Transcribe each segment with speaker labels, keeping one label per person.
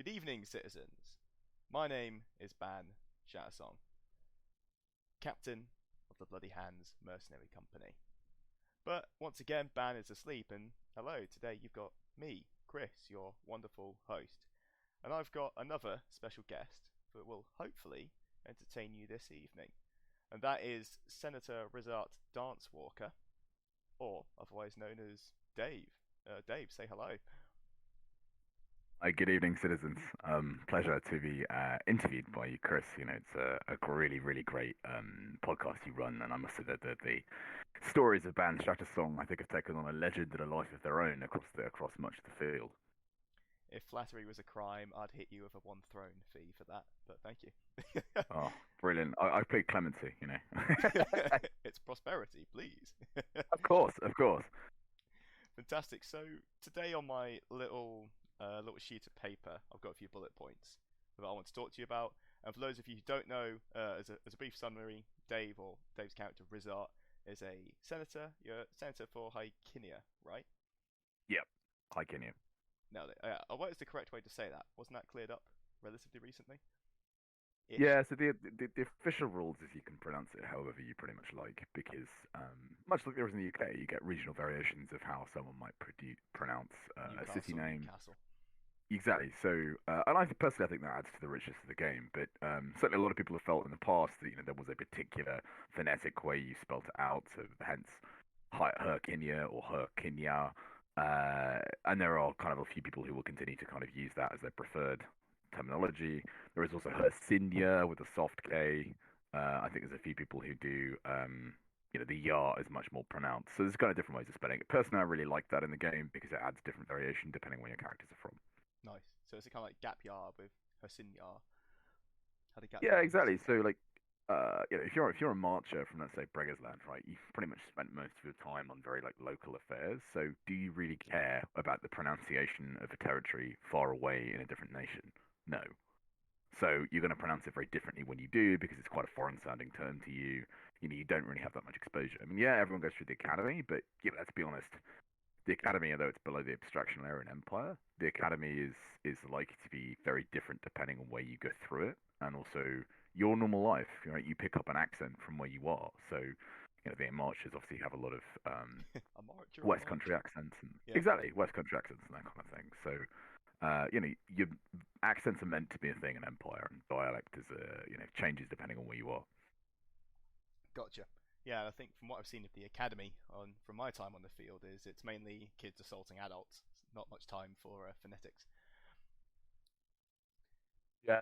Speaker 1: Good evening, citizens. My name is Ban Shattersong, captain of the Bloody Hands Mercenary Company. But once again, Ban is asleep, and hello, today you've got me, Chris, your wonderful host. And I've got another special guest that will hopefully entertain you this evening. And that is Senator Rhisiart Dancewalker, or otherwise known as Dave. Dave, say hello.
Speaker 2: Hi, good evening, citizens. Pleasure to be interviewed by you, Chris. You know, it's a really, really great podcast you run, and I must say that the stories of band Song, I think, have taken on a legend and a life of their own across much of the field.
Speaker 1: If flattery was a crime, I'd hit you with a one throne fee for that, but thank you.
Speaker 2: Oh, brilliant! I played clemency, you know.
Speaker 1: It's prosperity, please.
Speaker 2: Of course, of course.
Speaker 1: Fantastic. So today on my little sheet of paper, I've got a few bullet points that I want to talk to you about. And for those of you who don't know, as a brief summary, Dave's character Rhisiart is a senator. You're a senator for Hercynia, right?
Speaker 2: Yep. Hi, Kenya.
Speaker 1: Nailed it. What is the correct way to say that? Wasn't that cleared up relatively recently? Ish.
Speaker 2: Yeah, so the official rules is you can pronounce it however you pretty much like, because much like there is in the UK, you get regional variations of how someone might pronounce a city
Speaker 1: Newcastle,
Speaker 2: name.
Speaker 1: Newcastle.
Speaker 2: Exactly. So, and personally, I think that adds to the richness of the game. But certainly, a lot of people have felt in the past that there was a particular phonetic way you spelt it out, so hence Hercynia or Hercynia. And there are kind of a few people who will continue to kind of use that as their preferred terminology. There is also Hercynia with a soft K. I think there's a few people who do. The yar is much more pronounced. So there's kind of different ways of spelling it. Personally, I really like that in the game because it adds different variation depending on where your characters are from.
Speaker 1: Nice. So it's a kind of like gap yard with Hercynia. How did gap
Speaker 2: Yeah,
Speaker 1: yard
Speaker 2: exactly.
Speaker 1: Hercynia?
Speaker 2: So like, if you're a marcher from, let's say, Land, right, you've pretty much spent most of your time on very like local affairs. So do you really care about the pronunciation of a territory far away in a different nation? No. So you're going to pronounce it very differently when you do because it's quite a foreign sounding term to you. You don't really have that much exposure. I mean, yeah, everyone goes through the academy, but let's be honest. The academy, although it's below the abstraction layer in Empire, the academy is likely to be very different depending on where you go through it, and also your normal life. You pick up an accent from where you are. So, being marchers obviously have a lot of
Speaker 1: A marcher, a
Speaker 2: West Country
Speaker 1: marcher.
Speaker 2: accents, and
Speaker 1: Yeah.
Speaker 2: exactly West Country accents and that kind of thing. So, your accents are meant to be a thing in Empire, and dialect is changes depending on where you are.
Speaker 1: Gotcha. Yeah, I think from what I've seen of the academy from my time on the field is it's mainly kids assaulting adults. Not much time for phonetics.
Speaker 2: Yeah,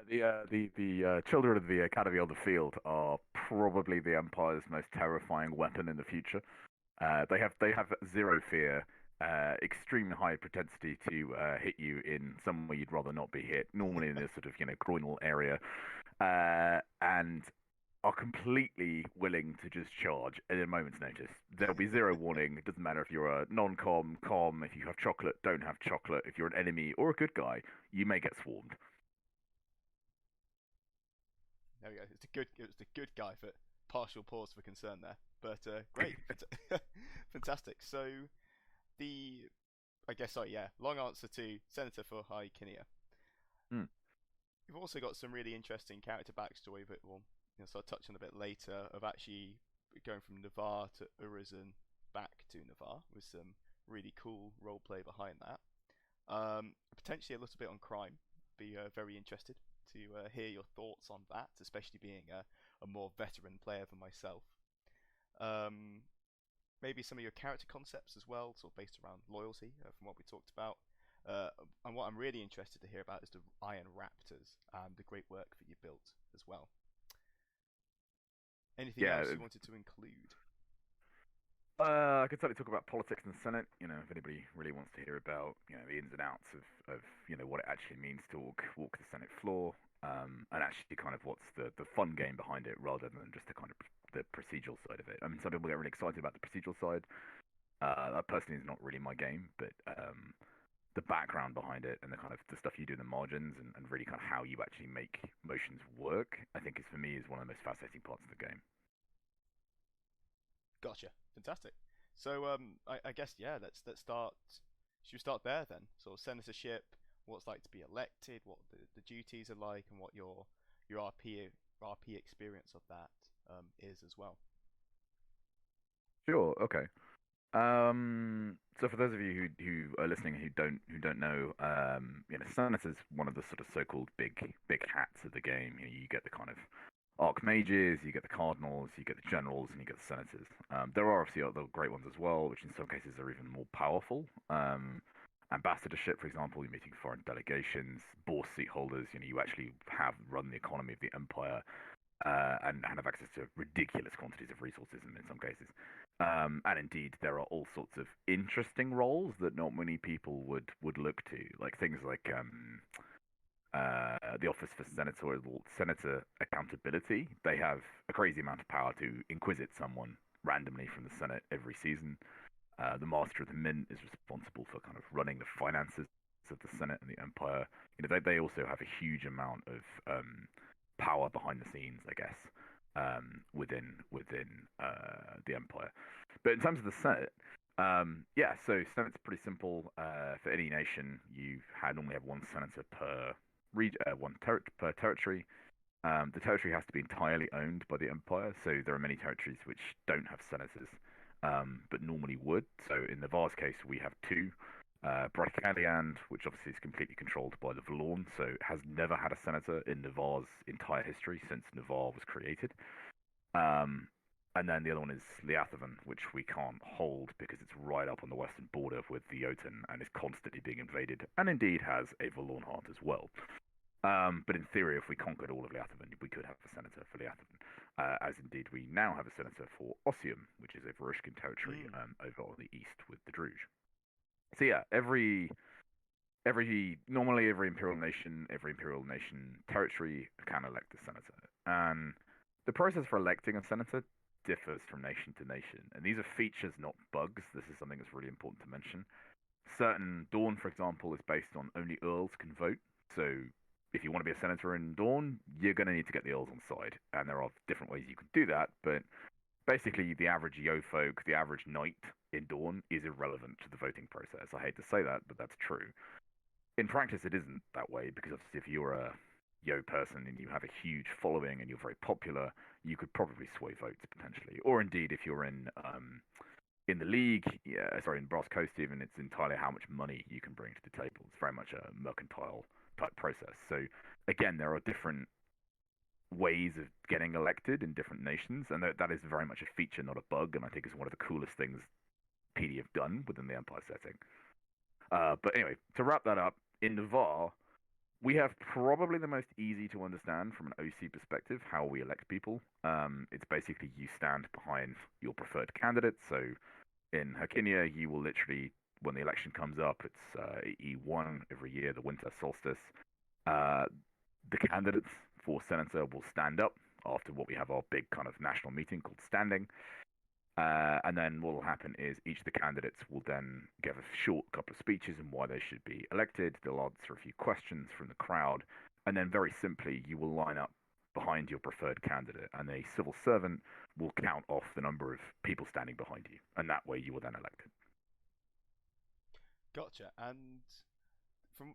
Speaker 2: the children of the Academy on the field are probably the Empire's most terrifying weapon in the future. They have zero fear, extremely high propensity to hit you in somewhere you'd rather not be hit, normally in this sort of groinal area, and are completely willing to just charge at a moment's notice. There'll be zero warning. It doesn't matter if you're a non-com, com, if you have chocolate, don't have chocolate, if you're an enemy or a good guy, you may get swarmed.
Speaker 1: There we go. It's the good guy for partial pause for concern there. But great, fantastic. So the I guess so. Yeah, long answer to Senator for Hercynia.
Speaker 2: Hmm.
Speaker 1: You've also got some really interesting character backstory that we'll sort of touch on a bit later of actually going from Navarre to Urizen back to Navarre with some really cool roleplay behind that. Potentially a little bit on crime. Be very interested to hear your thoughts on that, especially being a more veteran player than myself. Um, Maybe some of your character concepts as well, sort of based around loyalty from what we talked about. Uh, and what I'm really interested to hear about is the Iron Raptors and the great work that you built as well. Anything
Speaker 2: Yeah,
Speaker 1: else you wanted to include?
Speaker 2: I could certainly talk about politics in the Senate. If anybody really wants to hear about, the ins and outs of what it actually means to walk the Senate floor, and actually kind of what's the fun game behind it rather than just the kind of the procedural side of it. I mean, some people get really excited about the procedural side. That personally is not really my game, but the background behind it and the kind of the stuff you do in the margins and really kind of how you actually make motions work, I think is for me is one of the most fascinating parts of the game.
Speaker 1: Gotcha. Fantastic. So I guess yeah, let's start. Should we start there then? Sort of senatorship. what it's like to be elected, what the duties are like, and what your RP experience of that is as well.
Speaker 2: Sure. Okay. So for those of you who are listening who don't know, Senator's one of the sort of so-called big hats of the game. You get the kind of archmages, you get the cardinals, you get the generals, and you get the senators. There are obviously other great ones as well, which in some cases are even more powerful. Ambassadorship, for example, you're meeting foreign delegations, bourse seat holders. You actually have run the economy of the empire and have access to ridiculous quantities of resources in some cases. And indeed, there are all sorts of interesting roles that not many people would look to, like things like the Office for Senator Accountability. They have a crazy amount of power to inquisite someone randomly from the Senate every season. The Master of the Mint is responsible for kind of running the finances of the Senate and the Empire. They also have a huge amount of power behind the scenes, I guess, within the Empire. But in terms of the Senate, yeah, so Senate's pretty simple. For any nation, normally have one senator per per territory. The territory has to be entirely owned by the Empire, so there are many territories which don't have senators, but normally would. So in Navarre's case, we have two. Brocaliand, which obviously is completely controlled by the Valourn, so has never had a senator in Navarre's entire history since Navarre was created. And then the other one is Liathavan, which we can't hold because it's right up on the western border with the Jotun and is constantly being invaded, and indeed has a Valourn heart as well. But in theory, if we conquered all of Liathavan, we could have a senator for Liathavan, as indeed we now have a senator for Ossium, which is a Varushkin territory over on the east with the Druge. So yeah, normally every imperial nation territory can elect a senator, and the process for electing a senator differs from nation to nation, and these are features, not bugs. This is something that's really important to mention. Dawn, for example, is based on only earls can vote. So if you want to be a senator in Dawn, you're going to need to get the earls on side, and there are different ways you can do that, but basically the average yo folk, the average knight in Dawn is irrelevant to the voting process. I hate to say that, but that's true. In practice, it isn't that way, because obviously if you're a yo person and you have a huge following and you're very popular, you could probably sway votes potentially. Or indeed, if you're in the league, in Brass Coast even, it's entirely how much money you can bring to the table. It's very much a mercantile type process. So again, there are different ways of getting elected in different nations, and that is very much a feature, not a bug, and I think is one of the coolest things PD have done within the Empire setting. But anyway, to wrap that up, in Navarre, we have probably the most easy to understand from an OC perspective how we elect people. It's basically you stand behind your preferred candidate. So in Hercynia, you will literally, when the election comes up, it's E1 every year, the winter solstice. The candidates for senator will stand up after what we have our big kind of national meeting called standing. And then what will happen is each of the candidates will then give a short couple of speeches on why they should be elected. They'll answer a few questions from the crowd. And then very simply, you will line up behind your preferred candidate, and a civil servant will count off the number of people standing behind you. And that way you will then elect it.
Speaker 1: Gotcha. And from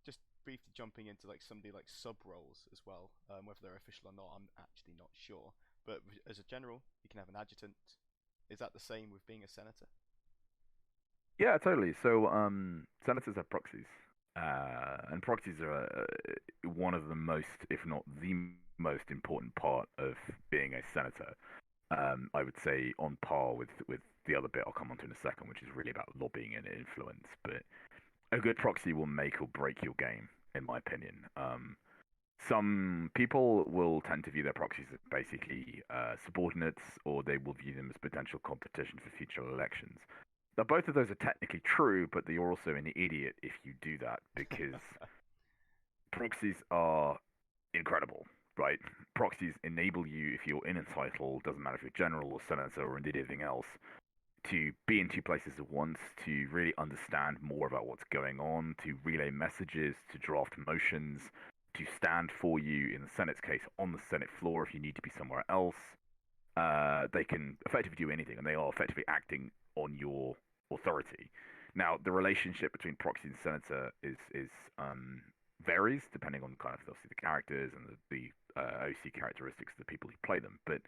Speaker 1: just briefly jumping into like somebody like sub roles as well, whether they're official or not, I'm actually not sure. But as a general, you can have an adjutant. Is that the same with being a senator?
Speaker 2: Yeah, totally. So senators have proxies, and proxies are one of the most, if not the most important part of being a senator. I would say on par with the other bit I'll come on to in a second, which is really about lobbying and influence. But a good proxy will make or break your game, in my opinion. Some people will tend to view their proxies as basically subordinates, or they will view them as potential competition for future elections. Now, both of those are technically true, but you're also an idiot if you do that, because proxies are incredible, right? Proxies enable you, if you're in a title, doesn't matter if you're general or senator or indeed anything else, to be in two places at once, to really understand more about what's going on, to relay messages, to draft motions, to stand for you, in the Senate's case, on the Senate floor if you need to be somewhere else. They can effectively do anything, and they are effectively acting on your authority. Now, the relationship between proxy and senator is varies depending on kind of obviously the characters and the OC characteristics of the people who play them. But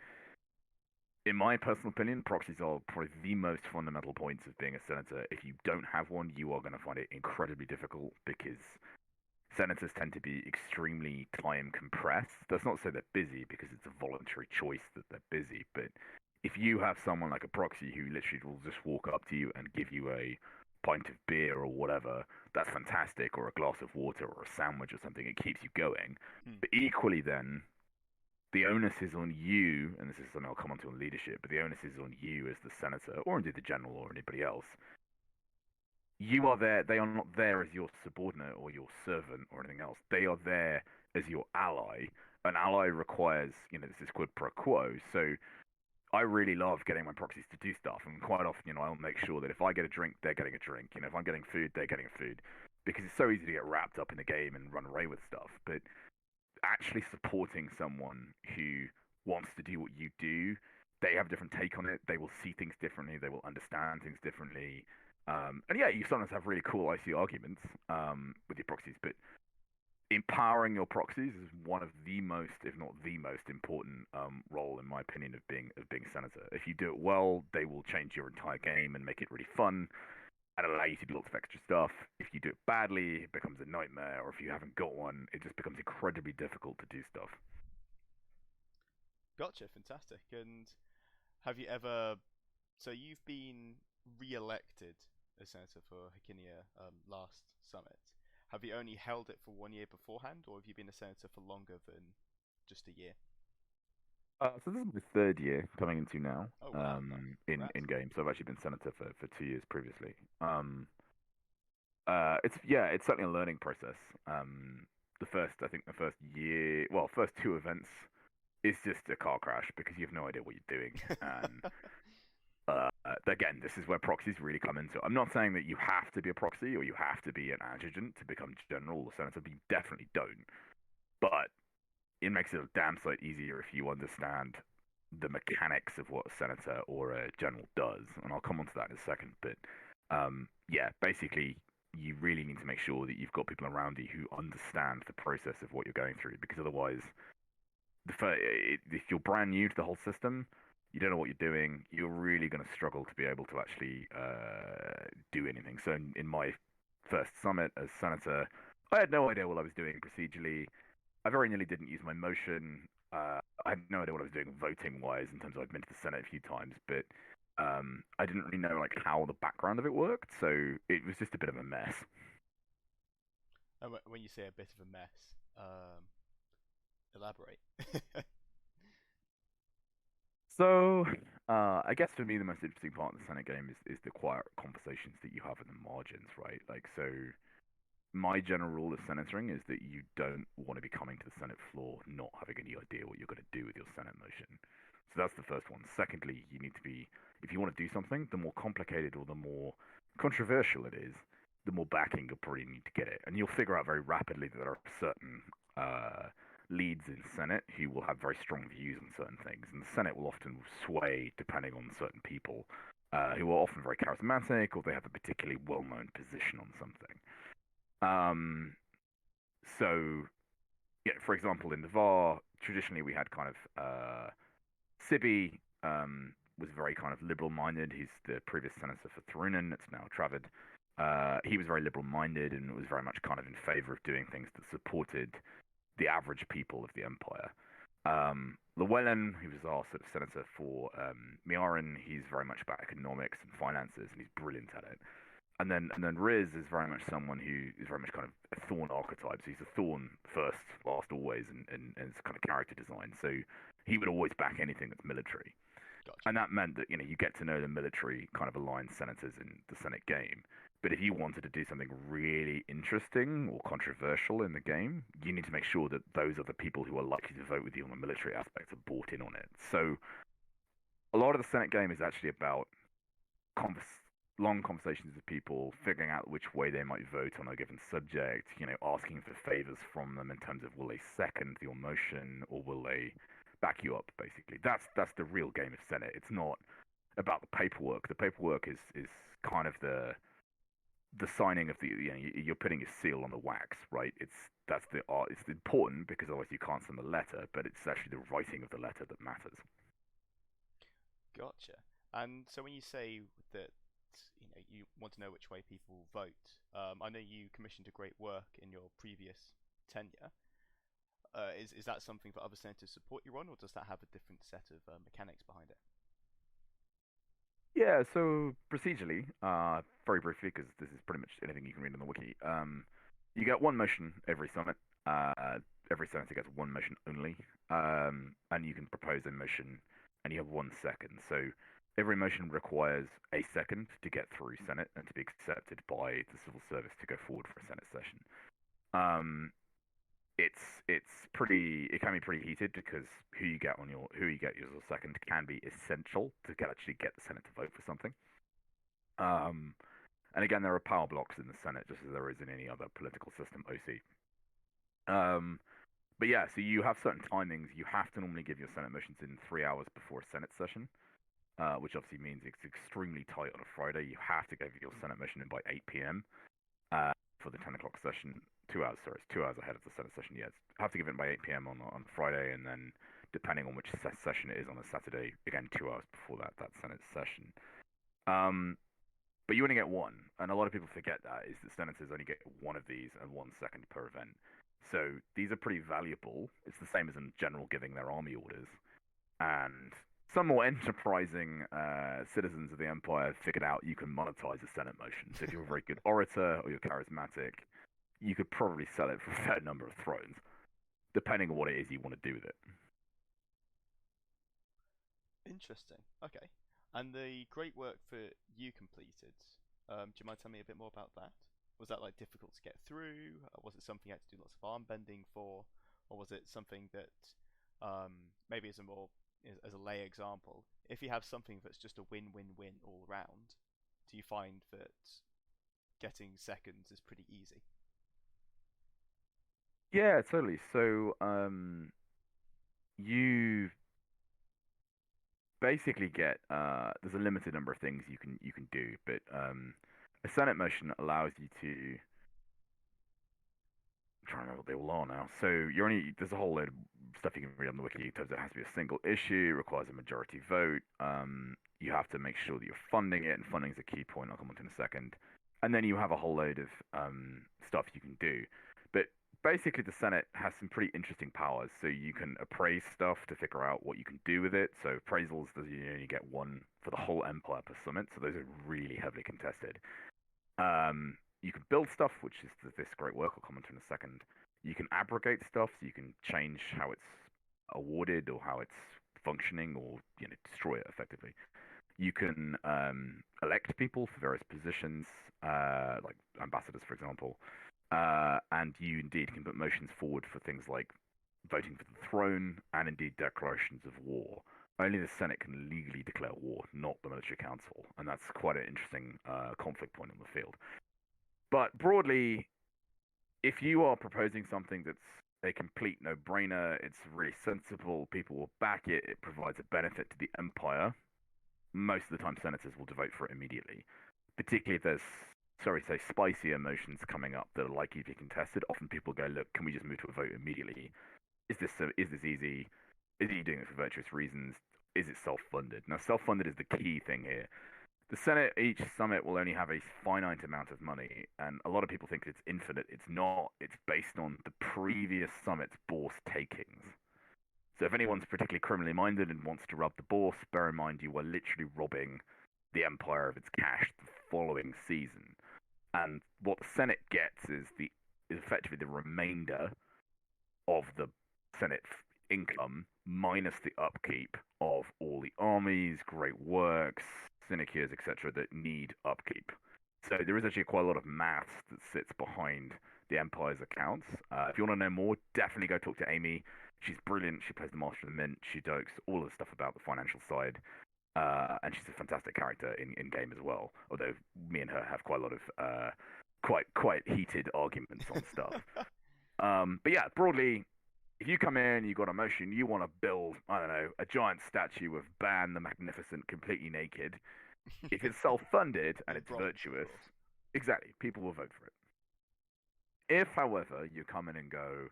Speaker 2: in my personal opinion, proxies are probably the most fundamental points of being a senator. If you don't have one, you are going to find it incredibly difficult because senators tend to be extremely time compressed. That's not to say they're busy because it's a voluntary choice that they're busy, but if you have someone like a proxy who literally will just walk up to you and give you a pint of beer or whatever, that's fantastic, or a glass of water or a sandwich or something, it keeps you going.
Speaker 1: Hmm.
Speaker 2: But equally, then, the onus is on you, and this is something I'll come on to on leadership, but the onus is on you as the senator, or indeed the general or anybody else. You are there, they are not there as your subordinate or your servant or anything else. They are there as your ally. An ally requires, this is quid pro quo. So I really love getting my proxies to do stuff, and quite often, I'll make sure that if I get a drink, they're getting a drink. If I'm getting food, they're getting food, because it's so easy to get wrapped up in the game and run away with stuff. But actually supporting someone who wants to do what you do, they have a different take on it. They will see things differently. They will understand things differently. And yeah, you sometimes have really cool IC arguments with your proxies, but empowering your proxies is one of the most, if not the most important role, in my opinion, of being senator. If you do it well, they will change your entire game and make it really fun and allow you to do lots of extra stuff. If you do it badly, it becomes a nightmare, or if you haven't got one, it just becomes incredibly difficult to do stuff.
Speaker 1: Gotcha, fantastic. And have you ever? So you've been re-elected as senator for Hercynia last summit. Have you only held it for 1 year beforehand, or have you been a senator for longer than just a year?
Speaker 2: So this is the third year coming into now
Speaker 1: Oh wow, nice,
Speaker 2: in
Speaker 1: congrats.
Speaker 2: game. So I've actually been senator for 2 years previously. It's certainly a learning process. I think the first year, well, first 2 events is just a car crash because you have no idea what you're doing. And again, this is where proxies really come into it. I'm not saying that you have to be a proxy or you have to be an adjutant to become general or senator, but you definitely don't. But it makes it a damn sight easier if you understand the mechanics of what a senator or a general does. And I'll come on to that in a second. But yeah, basically, you really need to make sure that you've got people around you who understand the process of what you're going through, because otherwise, if you're brand new to the whole system, you don't know what you're doing, you're really going to struggle to be able to actually do anything. So in my first summit as senator, I had no idea what I was doing procedurally. I very nearly didn't use my motion. I had no idea what I was doing voting wise in terms of I've been to the Senate a few times, but I didn't really know like how the background of it worked, so it was just a bit of a mess.
Speaker 1: And when you say a bit of a mess, elaborate.
Speaker 2: So I guess for me the most interesting part of the Senate game is the quiet conversations that you have in the margins, right? Like so my general rule of senatoring is that you don't want to be coming to the Senate floor not having any idea what you're going to do with your Senate motion. So that's the first one. Secondly, you need to be, if you want to do something, the more complicated or the more controversial it is, the more backing you'll probably need to get it. And you'll figure out very rapidly that there are certain leads in Senate who will have very strong views on certain things. And the Senate will often sway depending on certain people who are often very charismatic or they have a particularly well known position on something. Um, so, yeah, for example, in Navarre, traditionally we had kind of Sibi was very kind of liberal-minded. He's the previous senator for Thurunen. It's now Travid. He was very liberal-minded and was very much kind of in favor of doing things that supported the average people of the empire. Llewellyn, who was our sort of senator for Miaran, he's very much about economics and finances, and he's brilliant at it. And then Riz is very much someone who is very much kind of a Thorn archetype. So he's a Thorn first, last, always, and it's kind of character design. So he would always back anything that's military.
Speaker 1: Gotcha.
Speaker 2: And that meant that you get to know the military kind of aligned senators in the Senate game. But if you wanted to do something really interesting or controversial in the game, you need to make sure that those are the people who are likely to vote with you on the military aspects are bought in on it. So a lot of the Senate game is actually about convers- long conversations with people, figuring out which way they might vote on a given subject, asking for favors from them in terms of will they second your motion or will they back you up, basically. That's the real game of Senate. It's not about the paperwork. The paperwork is kind of the signing of the, you're putting your seal on the wax, right? That's the art. It's important because otherwise you can't send the letter, but it's actually the writing of the letter that matters.
Speaker 1: Gotcha. And so when you say that you want to know which way people vote, I know you commissioned a great work in your previous tenure. Is that something that other senators support you on, or does that have a different set of mechanics behind it?
Speaker 2: Yeah, so procedurally, very briefly, because this is pretty much anything you can read on the wiki. You get one motion every summit. Every senator gets one motion only, and you can propose a motion, and you have 1 second. So every motion requires a second to get through Senate and to be accepted by the civil service to go forward for a Senate session. Um, it's pretty, it can be pretty heated because who you get your second can be essential to actually get the Senate to vote for something. Um, and again, there are power blocks in the Senate just as there is in any other political system, OC. Um, but yeah, so you have certain timings. You have to normally give your Senate motions in 3 hours before a Senate session, which obviously means it's extremely tight on a Friday. You have to give your Senate motion in by 8 p.m. For the 10 o'clock session. 2 hours, sorry, it's 2 hours ahead of the Senate session. Yes, I have to give it by 8 p.m. on Friday, and then depending on which session it is on a Saturday, again 2 hours before that Senate session. But you only get one, and a lot of people forget that is that senators only get one of these and 1 second per event. So these are pretty valuable. It's the same as in general giving their army orders, and some more enterprising citizens of the empire figured out you can monetize a Senate motion. So if you're a very good orator or you're charismatic, you could probably sell it for a fair number of thrones, depending on what it is you want to do with it.
Speaker 1: Interesting. Okay. And the great work that you completed, do you mind telling me a bit more about that? Was that like difficult to get through? Was it something you had to do lots of arm bending for, or was it something that maybe as a lay example, if you have something that's just a win-win-win all round, do you find that getting seconds is pretty easy?
Speaker 2: Yeah, totally. So you basically get there's a limited number of things you can do, but a Senate motion allows you to. I'm trying to remember what they all are now. So there's a whole load of stuff you can read on the wiki. It says it has to be a single issue, requires a majority vote. You have to make sure that you're funding it, and funding is a key point. I'll come on to in a second. And then you have a whole load of stuff you can do. But basically, the Senate has some pretty interesting powers. So you can appraise stuff to figure out what you can do with it. So appraisals, you only get one for the whole empire per summit. So those are really heavily contested. You can build stuff, which is this great work I'll comment on in a second. You can abrogate stuff, so you can change how it's awarded or how it's functioning, or destroy it effectively. You can elect people for various positions, like ambassadors, for example, and you indeed can put motions forward for things like voting for the throne and indeed declarations of war. Only the Senate can legally declare war, not the military council, and that's quite an interesting conflict point in the field. But broadly, if you are proposing something that's a complete no-brainer, it's really sensible, people will back it, it provides a benefit to the empire, most of the time senators will vote for it immediately. Particularly if there's, sorry to say, spicy emotions coming up that are likely to be contested. Often people go, look, can we just move to a vote immediately? Is this easy? Is he doing it for virtuous reasons? Is it self-funded? Now, self-funded is the key thing here. The Senate, each summit will only have a finite amount of money, and a lot of people think it's infinite. It's not. It's based on the previous summit's bourse takings. So if anyone's particularly criminally minded and wants to rob the bourse, bear in mind you are literally robbing the empire of its cash the following season. And what the Senate gets is effectively the remainder of the Senate income minus the upkeep of all the armies, great works, sinecures, etc., that need upkeep. So there is actually quite a lot of maths that sits behind the Empire's accounts. If you want to know more, definitely go talk to Amy. She's brilliant. She plays the Master of the Mint. She does all of the stuff about the financial side. And she's a fantastic character in game as well. Although me and her have quite a lot of quite heated arguments on stuff. But yeah, broadly, if you come in, you've got a motion, you want to build, I don't know, a giant statue of Ban the Magnificent completely naked. If it's self-funded and it's
Speaker 1: bronze,
Speaker 2: virtuous, Exactly. People will vote for it. If, however, you come in and go,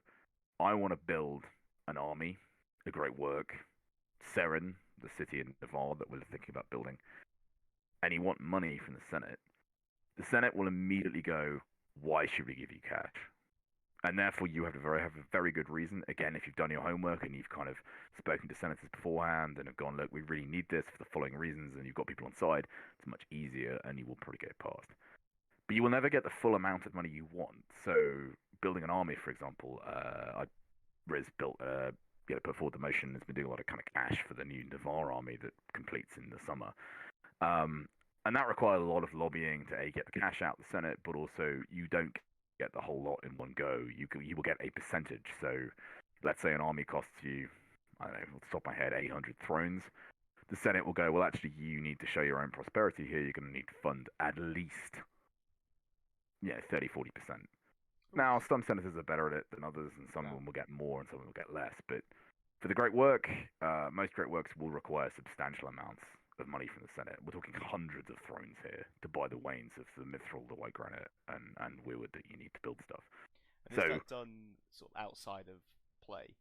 Speaker 2: I want to build an army, a great work, Seren, the city in Navarre that we're thinking about building, and you want money from the Senate will immediately go, why should we give you cash? And therefore, you have a very good reason. Again, if you've done your homework and you've kind of spoken to senators beforehand and have gone, look, we really need this for the following reasons, and you've got people on side, it's much easier, and you will probably get passed. But you will never get the full amount of money you want. So, building an army, for example, Riz built, put forward the motion, has been doing a lot of kind of cash for the new Navarre army that completes in the summer. And that required a lot of lobbying to get the cash out of the Senate, but also you don't get the whole lot in one go. You will get a percentage. So let's say an army costs you, I don't know, off the top of my head, 800 thrones. The Senate will go, well, actually, you need to show your own prosperity here. You're going to need to fund at least, 30, 40%. Now, some senators are better at it than others, and some of them will get more and some will get less. But for the great work, most great works will require substantial amounts of money from the Senate. We're talking hundreds of thrones here to buy the wains of the mithril, the white granite, and weirwood that you need to build stuff.
Speaker 1: And is that done sort of outside of play?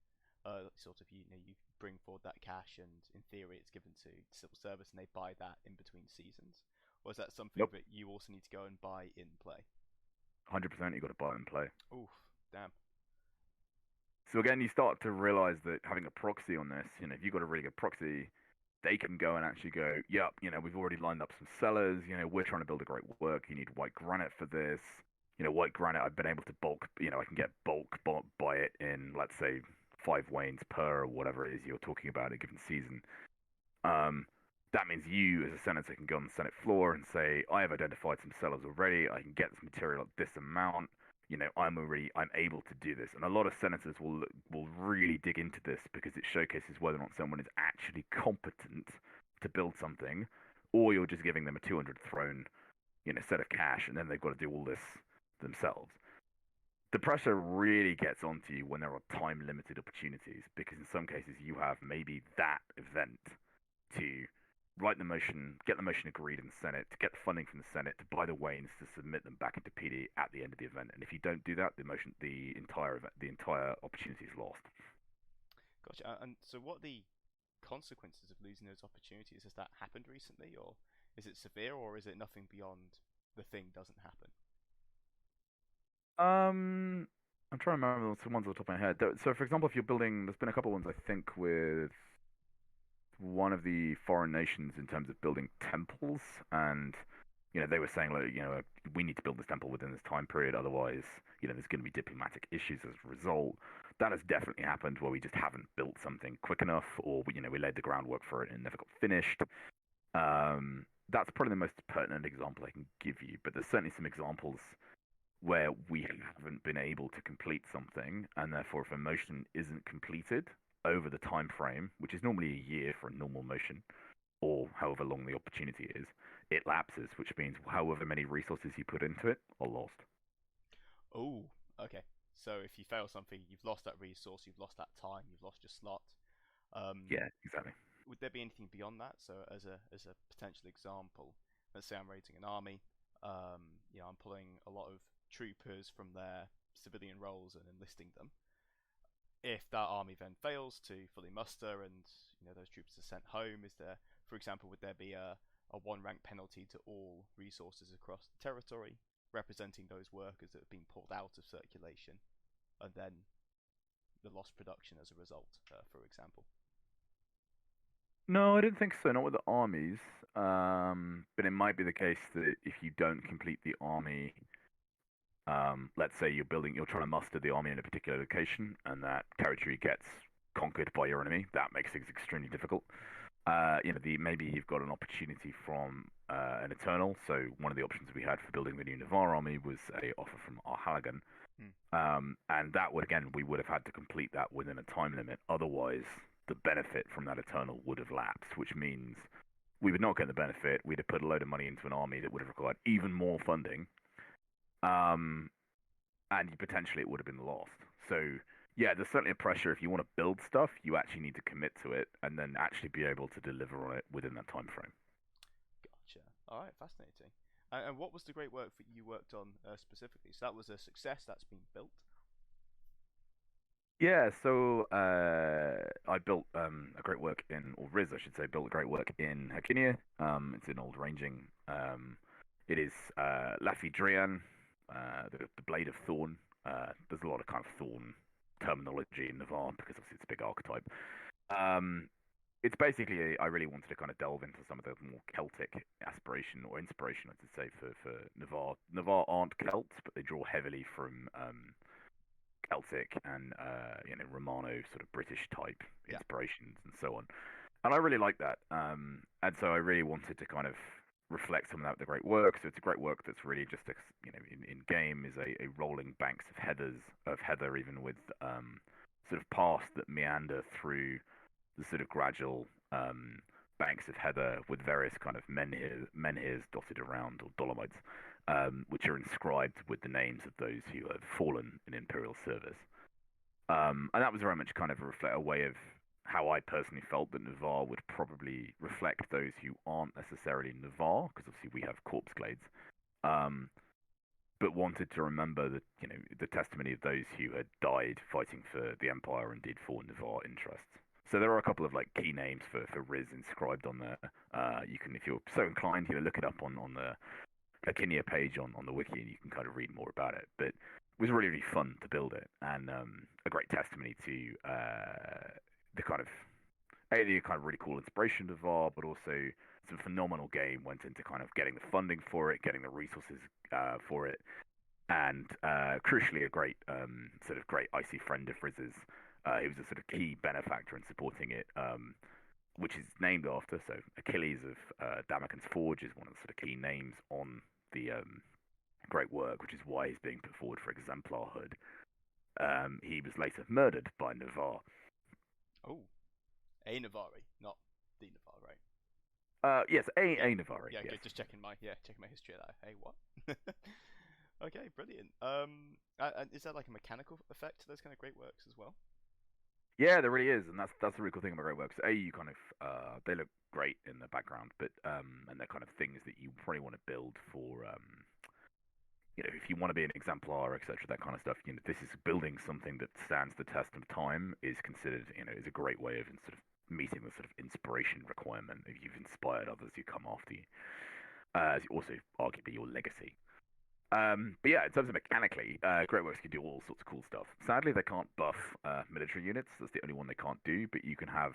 Speaker 1: Sort of, you bring forward that cash, and in theory, it's given to civil service, and they buy that in between seasons. Or is that something
Speaker 2: Nope.
Speaker 1: that you also need to go and buy in play?
Speaker 2: 100%, you've got to buy and play.
Speaker 1: Oof, damn.
Speaker 2: So again, you start to realize that having a proxy on this, if you've got a really good proxy, they can go and actually go, yep, we've already lined up some sellers, we're trying to build a great work, you need white granite for this. White granite, I've been able to bulk, I can get buy it in, let's say, 5 wains per, or whatever it is you're talking about a given season. That means you, as a senator, can go on the Senate floor and say, I have identified some sellers already, I can get this material at this amount, I'm able to do this. And a lot of senators will really dig into this because it showcases whether or not someone is actually competent to build something, or you're just giving them a 200 throne, set of cash, and then they've got to do all this themselves. The pressure really gets onto you when there are time limited opportunities, because in some cases you have maybe that event to write the motion, get the motion agreed in the Senate, to get the funding from the Senate, to buy the wains, to submit them back into PD at the end of the event. And if you don't do that, the entire opportunity is lost.
Speaker 1: Gotcha. And so, what are the consequences of losing those opportunities? Has that happened recently, or is it severe, or is it nothing beyond the thing doesn't happen?
Speaker 2: I'm trying to remember some ones off the top of my head. So, for example, if you're building, there's been a couple of ones I think with one of the foreign nations in terms of building temples, and they were saying, like, we need to build this temple within this time period, otherwise, there's going to be diplomatic issues as a result. That has definitely happened where we just haven't built something quick enough, or we laid the groundwork for it and it never got finished. That's probably the most pertinent example I can give you, but there's certainly some examples where we haven't been able to complete something, and therefore, if a motion isn't completed over the time frame, which is normally a year for a normal motion, or however long the opportunity is, it lapses, which means however many resources you put into it are lost.
Speaker 1: Oh, okay. So if you fail something, you've lost that resource, you've lost that time, you've lost your slot.
Speaker 2: Yeah, exactly.
Speaker 1: Would there be anything beyond that? So as a potential example, let's say I'm raising an army. I'm pulling a lot of troopers from their civilian roles and enlisting them. If that army then fails to fully muster, and those troops are sent home, is there, for example, would there be a one rank penalty to all resources across the territory, representing those workers that have been pulled out of circulation, and then the lost production as a result, for example?
Speaker 2: No, I didn't think so. Not with the armies. But it might be the case that if you don't complete the army, let's say you're trying to muster the army in a particular location, and that territory gets conquered by your enemy. That makes things extremely difficult. Maybe you've got an opportunity from an Eternal. So one of the options we had for building the new Navarre army was a offer from Arhalagan. And that we would have had to complete that within a time limit. Otherwise, the benefit from that Eternal would have lapsed, which means we would not get the benefit. We'd have put a load of money into an army that would have required even more funding. And potentially it would have been lost. So yeah, there's certainly a pressure. If you want to build stuff, you actually need to commit to it and then actually be able to deliver on it within that time frame.
Speaker 1: Gotcha. All right, fascinating. And what was the great work that you worked on specifically? So that was a success that's been built.
Speaker 2: Yeah, so I built a great work in, or Riz, I should say, built a great work in Hercynia. It's in old ranging. It is Laffy the Blade of Thorn. There's a lot of kind of Thorn terminology in Navarre because obviously it's a big archetype. Um, it's basically I really wanted to kind of delve into some of the more Celtic aspiration or inspiration, I should say, for Navarre. Navarre aren't Celts, but they draw heavily from Celtic and Romano sort of British type
Speaker 1: Yeah.
Speaker 2: inspirations and so on. And I really like that. And so I really wanted to kind of reflect some of that with the great work. So it's a great work that's really just in game is a rolling banks of heather even with sort of paths that meander through the sort of gradual banks of heather with various kind of menhirs dotted around or dolomites, which are inscribed with the names of those who have fallen in imperial service. And that was very much kind of a way of how I personally felt that Navarre would probably reflect those who aren't necessarily Navarre, because obviously we have corpse glades, um, but wanted to remember that the testimony of those who had died fighting for the Empire and did for Navarre interests. So there are a couple of like key names for Riz inscribed on there. You can, if you're so inclined, look it up on the Hercynia page on the wiki, and you can kind of read more about it. But it was really really fun to build it, and a great testimony to the kind of the kind of really cool inspiration of VAR, but also some phenomenal game went into kind of getting the funding for it, getting the resources for it, and crucially a great sort of great icy friend of Riz's. He was a sort of key benefactor in supporting it, which is named after. So Achilles of Damaken's Forge is one of the sort of key names on the great work, which is why he's being put forward for exemplarhood. He was later murdered by Navarre.
Speaker 1: Oh, a Navari, not the Navarre, right?
Speaker 2: Yes,
Speaker 1: Yeah.
Speaker 2: Navarre.
Speaker 1: Yeah,
Speaker 2: Yes.
Speaker 1: good. Just checking my history of that. Hey, what? Okay, brilliant. And is that like a mechanical effect to those kind of great works as well?
Speaker 2: Yeah, there really is, and that's the really cool thing about great works. You kind of they look great in the background, but and they're kind of things that you probably want to build for if you want to be an exemplar, etc., that kind of stuff. This is building something that stands the test of time is considered, is a great way of sort of meeting the sort of inspiration requirement. If you've inspired others who come after you, also arguably your legacy. But yeah, in terms of mechanically, Great Works can do all sorts of cool stuff. Sadly, they can't buff military units. That's the only one they can't do. But you can have,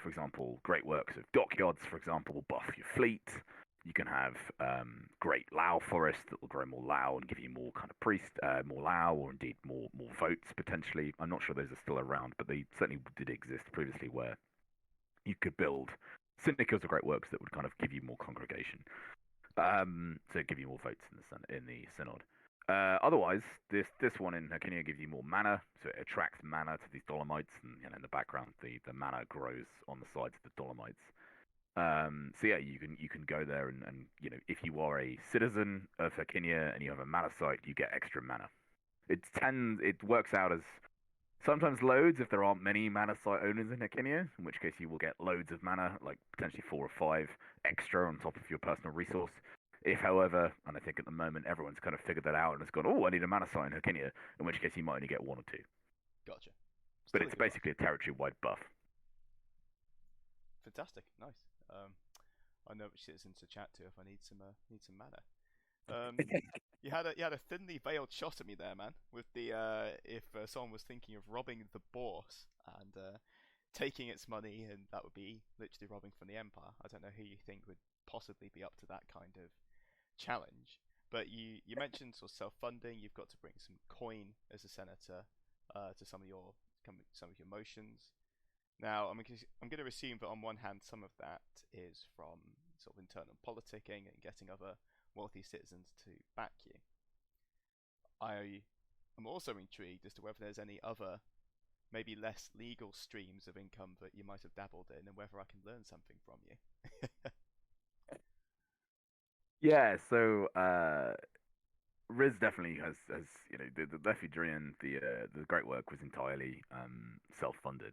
Speaker 2: for example, Great Works of dockyards, for example, will buff your fleet. You can have great Lao forest that will grow more Lao and give you more kind of priest, more Lao, or indeed more votes potentially. I'm not sure those are still around, but they certainly did exist previously where you could build syndicate of Great Works that would kind of give you more congregation. So give you more votes in the synod. Otherwise, this one in Hercynia gives you more mana, so it attracts mana to these dolomites, and in the background the mana grows on the sides of the dolomites. So yeah, you can go there and if you are a citizen of Hercynia and you have a mana site, you get extra mana. It works out as sometimes loads if there aren't many mana site owners in Hercynia, in which case you will get loads of mana, like potentially 4 or 5 extra on top of your personal resource. If, however, and I think at the moment everyone's kind of figured that out and has gone, oh, I need a mana site in Hercynia, in which case you might only get 1 or 2.
Speaker 1: Gotcha.
Speaker 2: But
Speaker 1: Still a
Speaker 2: it's
Speaker 1: good buff.
Speaker 2: basically a territory-wide buff.
Speaker 1: Fantastic. Nice. I know which citizens to chat to if I need some mana. Um, you had a thinly veiled shot at me there, man. With the if someone was thinking of robbing the bourse and taking its money, and that would be literally robbing from the empire. I don't know who you think would possibly be up to that kind of challenge. But you mentioned sort of self-funding. You've got to bring some coin as a senator to some of your motions. Now, I'm going to assume that on one hand, some of that is from sort of internal politicking and getting other wealthy citizens to back you. I am also intrigued as to whether there's any other, maybe less legal streams of income that you might have dabbled in, and whether I can learn something from you.
Speaker 2: Yeah, so Riz definitely has the Lefudrian, the great work was entirely self-funded.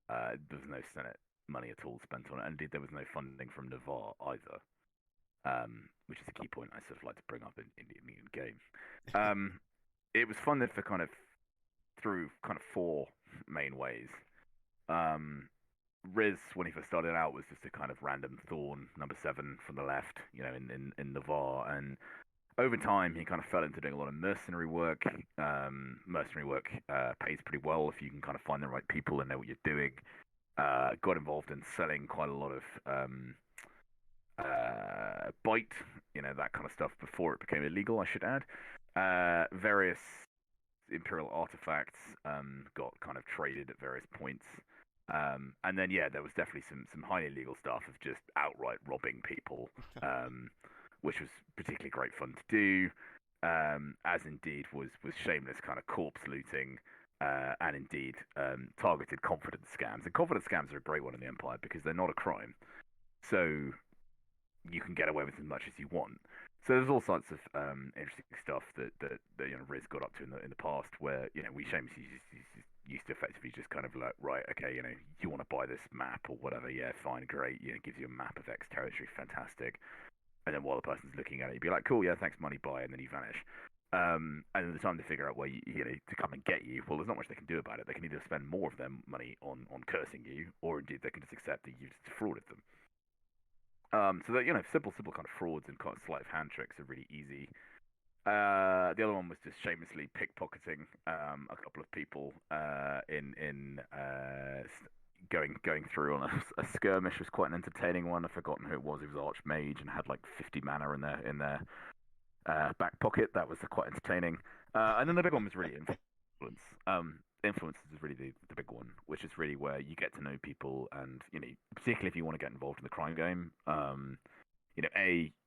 Speaker 2: There was no Senate money at all spent on it, and indeed there was no funding from Navarre either. which is a key point I sort of like to bring up in games. Um, it was funded for kind of through kind of four main ways. Um, Riz, when he first started out, was just a kind of random thorn, number seven from the left, in Navarre. And over time, he kind of fell into doing a lot of mercenary work. Mercenary work pays pretty well if you can kind of find the right people and know what you're doing. Got involved in selling quite a lot of bite, that kind of stuff before it became illegal, I should add. Various imperial artifacts got kind of traded at various points. And then, yeah, there was definitely some highly illegal stuff of just outright robbing people, which was particularly great fun to do, as indeed was shameless kind of corpse looting, and indeed targeted confidence scams. And confidence scams are a great one in the Empire because they're not a crime. So you can get away with as much as you want. So there's all sorts of interesting stuff that Riz got up to in the past, where we shamelessly used to effectively just kind of like, right, okay, you want to buy this map or whatever, yeah, fine, great, it gives you a map of X territory, fantastic. And then while the person's looking at it, you'd be like, cool, yeah, thanks, money, buy, and then you vanish. And then the time to figure out where to come and get you, well, there's not much they can do about it. They can either spend more of their money on cursing you, or indeed they can just accept that you've defrauded them. So that simple kind of frauds and kind of sleight of hand tricks are really easy. The other one was just shamelessly pickpocketing a couple of people in going through on a skirmish was quite an entertaining one. I've forgotten who it was. It was Archmage and had like 50 mana in their back pocket. That was quite entertaining. And then the big one was really influence. Influence is really the big one, which is really where you get to know people, and particularly if you want to get involved in the crime game.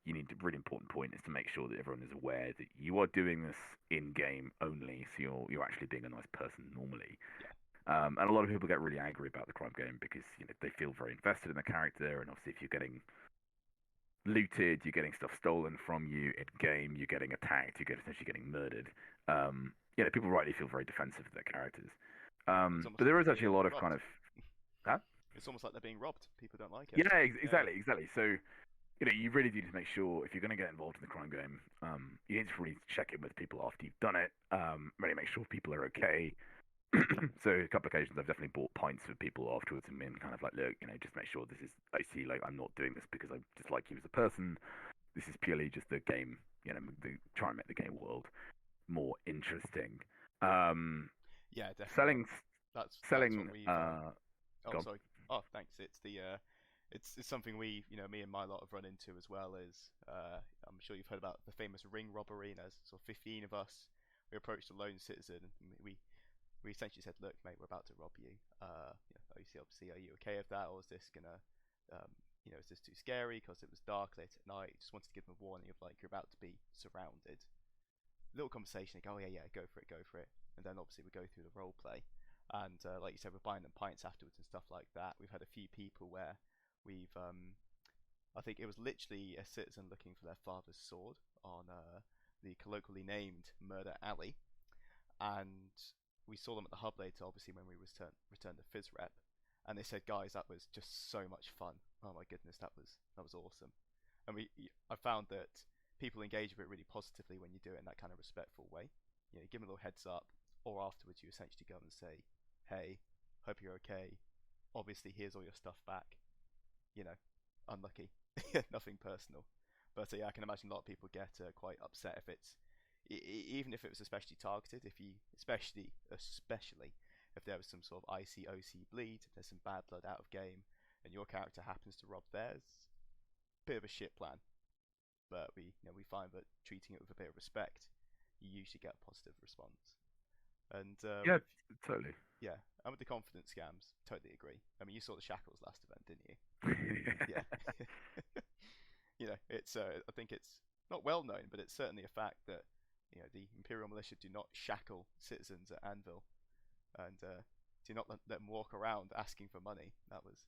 Speaker 2: You need a really important point is to make sure that everyone is aware that you are doing this in game only, so you're actually being a nice person normally.
Speaker 1: Yeah.
Speaker 2: And a lot of people get really angry about the crime game because they feel very invested in the character, and obviously if you're getting looted, you're getting stuff stolen from you in game, you're getting attacked, you're essentially getting murdered. People rightly feel very defensive of their characters. But there is actually a lot of kind of, huh?
Speaker 1: It's almost like they're being robbed. People don't like it.
Speaker 2: Yeah, exactly. So you really do need to make sure if you're going to get involved in the crime game, you need to really check in with people after you've done it. Really make sure people are okay. So a couple of occasions I've definitely bought pints for people afterwards and been kind of like, look, just make sure this is, I see, like, I'm not doing this because I dislike you as a person. This is purely just the game, try and make the game world more interesting.
Speaker 1: Yeah, definitely.
Speaker 2: Selling,
Speaker 1: that's
Speaker 2: selling.
Speaker 1: what we've.
Speaker 2: Go on.
Speaker 1: Sorry. Oh, thanks. It's it's something me and my lot have run into as well. I'm sure you've heard about the famous ring robbery. And there's sort of 15 of us. We approached a lone citizen. And we essentially said, look, mate, we're about to rob you. Obviously, are you okay with that, or is this gonna, is this too scary? Because it was dark late at night. Just wanted to give them a warning of like you're about to be surrounded. Little conversation. Like, oh yeah, go for it. And then obviously we go through the role play, and like you said, we're buying them pints afterwards and stuff like that. We've had a few people where we've, I think it was literally a citizen looking for their father's sword on the colloquially named Murder Alley, and we saw them at the hub later, obviously when we returned the Fizz rep, and they said, guys, that was just so much fun. Oh my goodness, that was awesome. And I found that people engage with it really positively when you do it in that kind of respectful way. Give them a little heads up, or afterwards you essentially go and say, hey, hope you're okay. Obviously, here's all your stuff back. Unlucky, nothing personal. But yeah, I can imagine a lot of people get quite upset if it's even if it was especially targeted. Especially if there was some sort of IC/OC bleed, if there's some bad blood out of game, and your character happens to rob theirs, bit of a shit plan. But we find that treating it with a bit of respect, you usually get a positive response. And
Speaker 2: Yeah, totally.
Speaker 1: yeah, and with the confidence scams, totally agree. I mean, you saw the shackles last event, didn't you? Yeah. It's I think it's not well known, but it's certainly a fact that the Imperial Militia do not shackle citizens at Anvil, and do not let them walk around asking for money. That was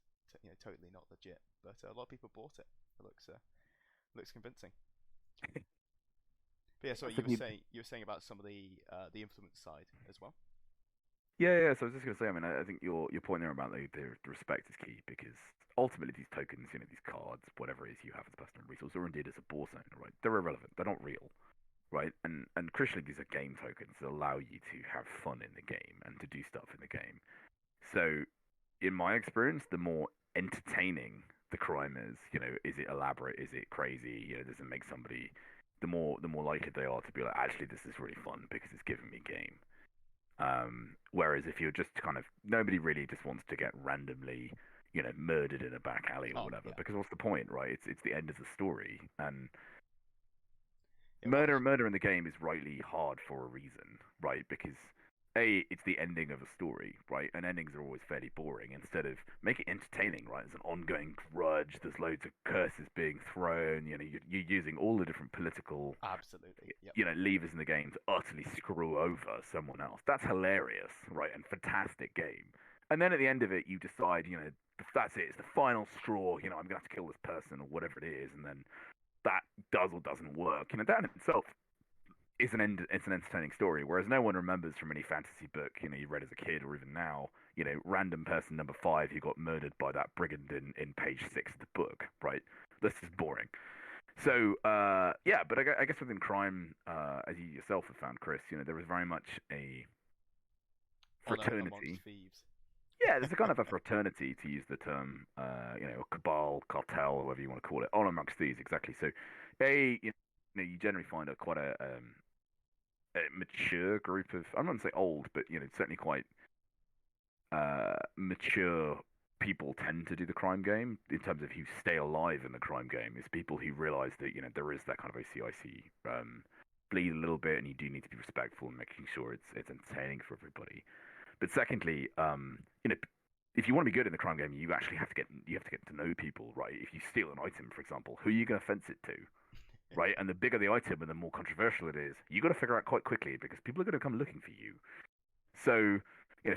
Speaker 1: totally not legit, but a lot of people bought it. It looks convincing. But yeah, so you were saying about some of the influence side as well.
Speaker 2: Yeah, yeah. So I was just gonna say, I mean, I think your point there about the respect is key because ultimately these tokens, these cards, whatever it is you have as a personal resource, or indeed as a board owner, right? They're irrelevant. They're not real, right? And crucially, these are game tokens that allow you to have fun in the game and to do stuff in the game. So, in my experience, the more entertaining the crime is, is it elaborate? Is it crazy? Does it make somebody the more likely they are to be like, actually, this is really fun because it's giving me game. Whereas if you're just kind of nobody really just wants to get randomly, murdered in a back alley or
Speaker 1: Oh
Speaker 2: whatever,
Speaker 1: yeah,
Speaker 2: because what's the point, right? It's the end of the story, and
Speaker 1: yeah. What
Speaker 2: murder in the game is rightly hard for a reason, right? Because it's the ending of a story, right? And endings are always fairly boring. Instead of make it entertaining, right? There's an ongoing grudge. There's loads of curses being thrown. You're using all the different political,
Speaker 1: absolutely. Yep.
Speaker 2: levers in the game to utterly screw over someone else. That's hilarious, right? And fantastic game. And then at the end of it, you decide, that's it. It's the final straw. I'm gonna have to kill this person or whatever it is, and then that does or doesn't work. That in itself is it's an entertaining story. Whereas no one remembers from any fantasy book, you read as a kid or even now, random person number 5 who got murdered by that brigand in page 6 of the book, right? This is boring. So yeah, but I guess within crime, as you yourself have found, Chris, there is very much a
Speaker 1: Honor amongst
Speaker 2: fraternity.
Speaker 1: thieves.
Speaker 2: Yeah, there's a kind of a fraternity, to use the term, a cabal, cartel, or whatever you want to call it, on amongst these, exactly. So, you generally find quite a mature group of, I'm not going to say old, but certainly quite mature people tend to do the crime game in terms of who stay alive in the crime game. Is people who realize that there is that kind of OCIC bleed a little bit, and you do need to be respectful and making sure it's entertaining for everybody. But secondly, if you want to be good in the crime game, you have to get to know people, right? If you steal an item, for example, who are you going to fence it to, right? And the bigger the item and the more controversial it is, you got to figure out quite quickly because people are going to come looking for you. So,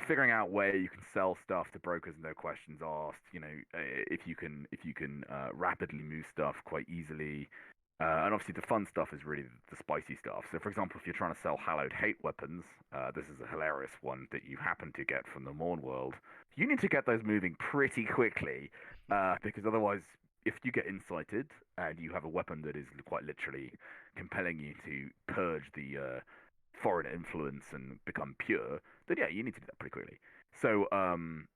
Speaker 2: figuring out where you can sell stuff to brokers, no questions asked. If you can rapidly move stuff quite easily. And obviously, the fun stuff is really the spicy stuff. So, for example, if you're trying to sell hallowed hate weapons, this is a hilarious one that you happen to get from the Morn world. You need to get those moving pretty quickly, because otherwise, if you get incited and you have a weapon that is quite literally compelling you to purge the foreign influence and become pure, then yeah, you need to do that pretty quickly. So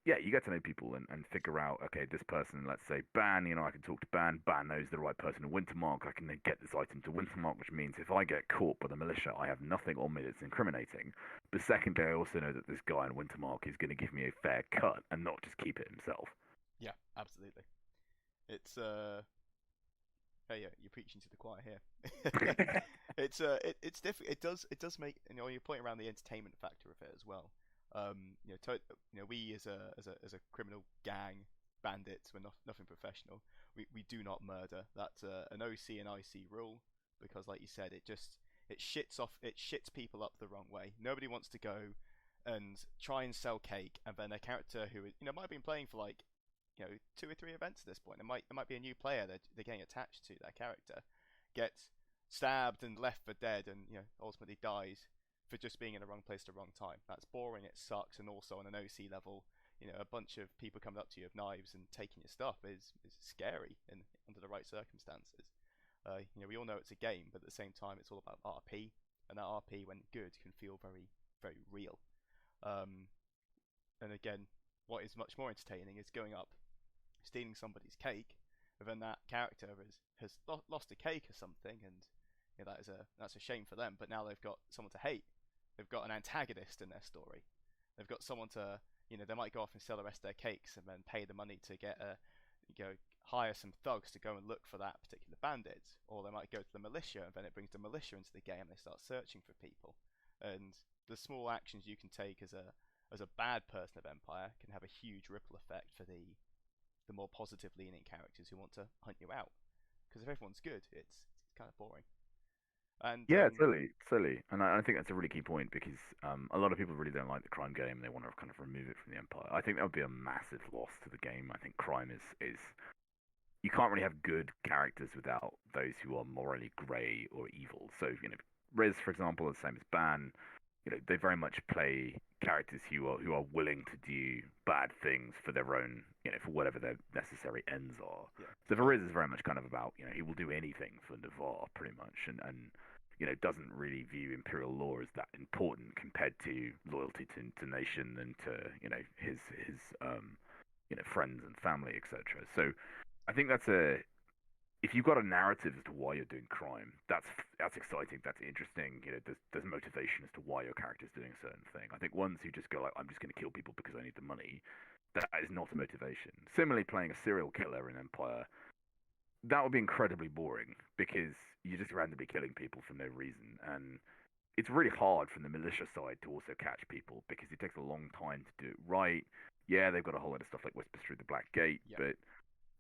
Speaker 2: yeah, you get to know people and figure out, okay, this person, let's say Ban, I can talk to Ban. Ban knows the right person in Wintermark. I can then get this item to Wintermark, which means if I get caught by the militia, I have nothing on me that's incriminating. But secondly, I also know that this guy in Wintermark is going to give me a fair cut and not just keep it himself.
Speaker 1: Yeah, absolutely. It's oh yeah, you're preaching to the choir here. It's difficult. It does make your point around the entertainment factor of it as well. We as a criminal gang, bandits, we're nothing professional. We do not murder. That's an OC and IC rule because, like you said, it shits people up the wrong way. Nobody wants to go and try and sell cake, and then a character who might have been playing for like 2 or 3 events at this point. There might be a new player that they're getting attached to that character, gets stabbed and left for dead, and ultimately dies for just being in the wrong place at the wrong time. That's boring. It sucks. And also on an OC level, a bunch of people coming up to you with knives and taking your stuff is scary and under the right circumstances. We all know it's a game, but at the same time, it's all about RP, and that RP, when good, can feel very, very real. Um, and again, what is much more entertaining is going up, stealing somebody's cake, and then that character has lost a cake or something, and that's a shame for them. But now they've got someone to hate. They've got an antagonist in their story. They've got someone to they might go off and sell the rest of their cakes and then pay the money to hire some thugs to go and look for that particular bandit, or they might go to the militia and then it brings the militia into the game. They start searching for people, and the small actions you can take as a bad person of Empire can have a huge ripple effect for the more positive leaning characters who want to hunt you out. Because if everyone's good, it's kind of boring. And
Speaker 2: Yeah, totally, totally. And I think that's a really key point because a lot of people really don't like the crime game. They want to kind of remove it from the Empire. I think that would be a massive loss to the game. I think crime is you can't really have good characters without those who are morally grey or evil. So, Riz, for example, is the same as Ban. they very much play characters who are willing to do bad things for their own, for whatever their necessary ends are.
Speaker 1: Yeah.
Speaker 2: So
Speaker 1: Well,
Speaker 2: Fariz is very much kind of about, he will do anything for Navarre pretty much, and doesn't really view imperial law as that important compared to loyalty to nation and to his friends and family, etc. So I think that's a if you've got a narrative as to why you're doing crime, that's exciting, that's interesting. There's motivation as to why your character's doing a certain thing. I think ones who just go like, I'm just going to kill people because I need the money, that is not a motivation. Similarly, playing a serial killer in Empire, that would be incredibly boring because you're just randomly killing people for no reason, and it's really hard from the militia side to also catch people because it takes a long time to do it right. Yeah, they've got a whole lot of stuff like Whispers Through the Black Gate,
Speaker 1: yeah.
Speaker 2: but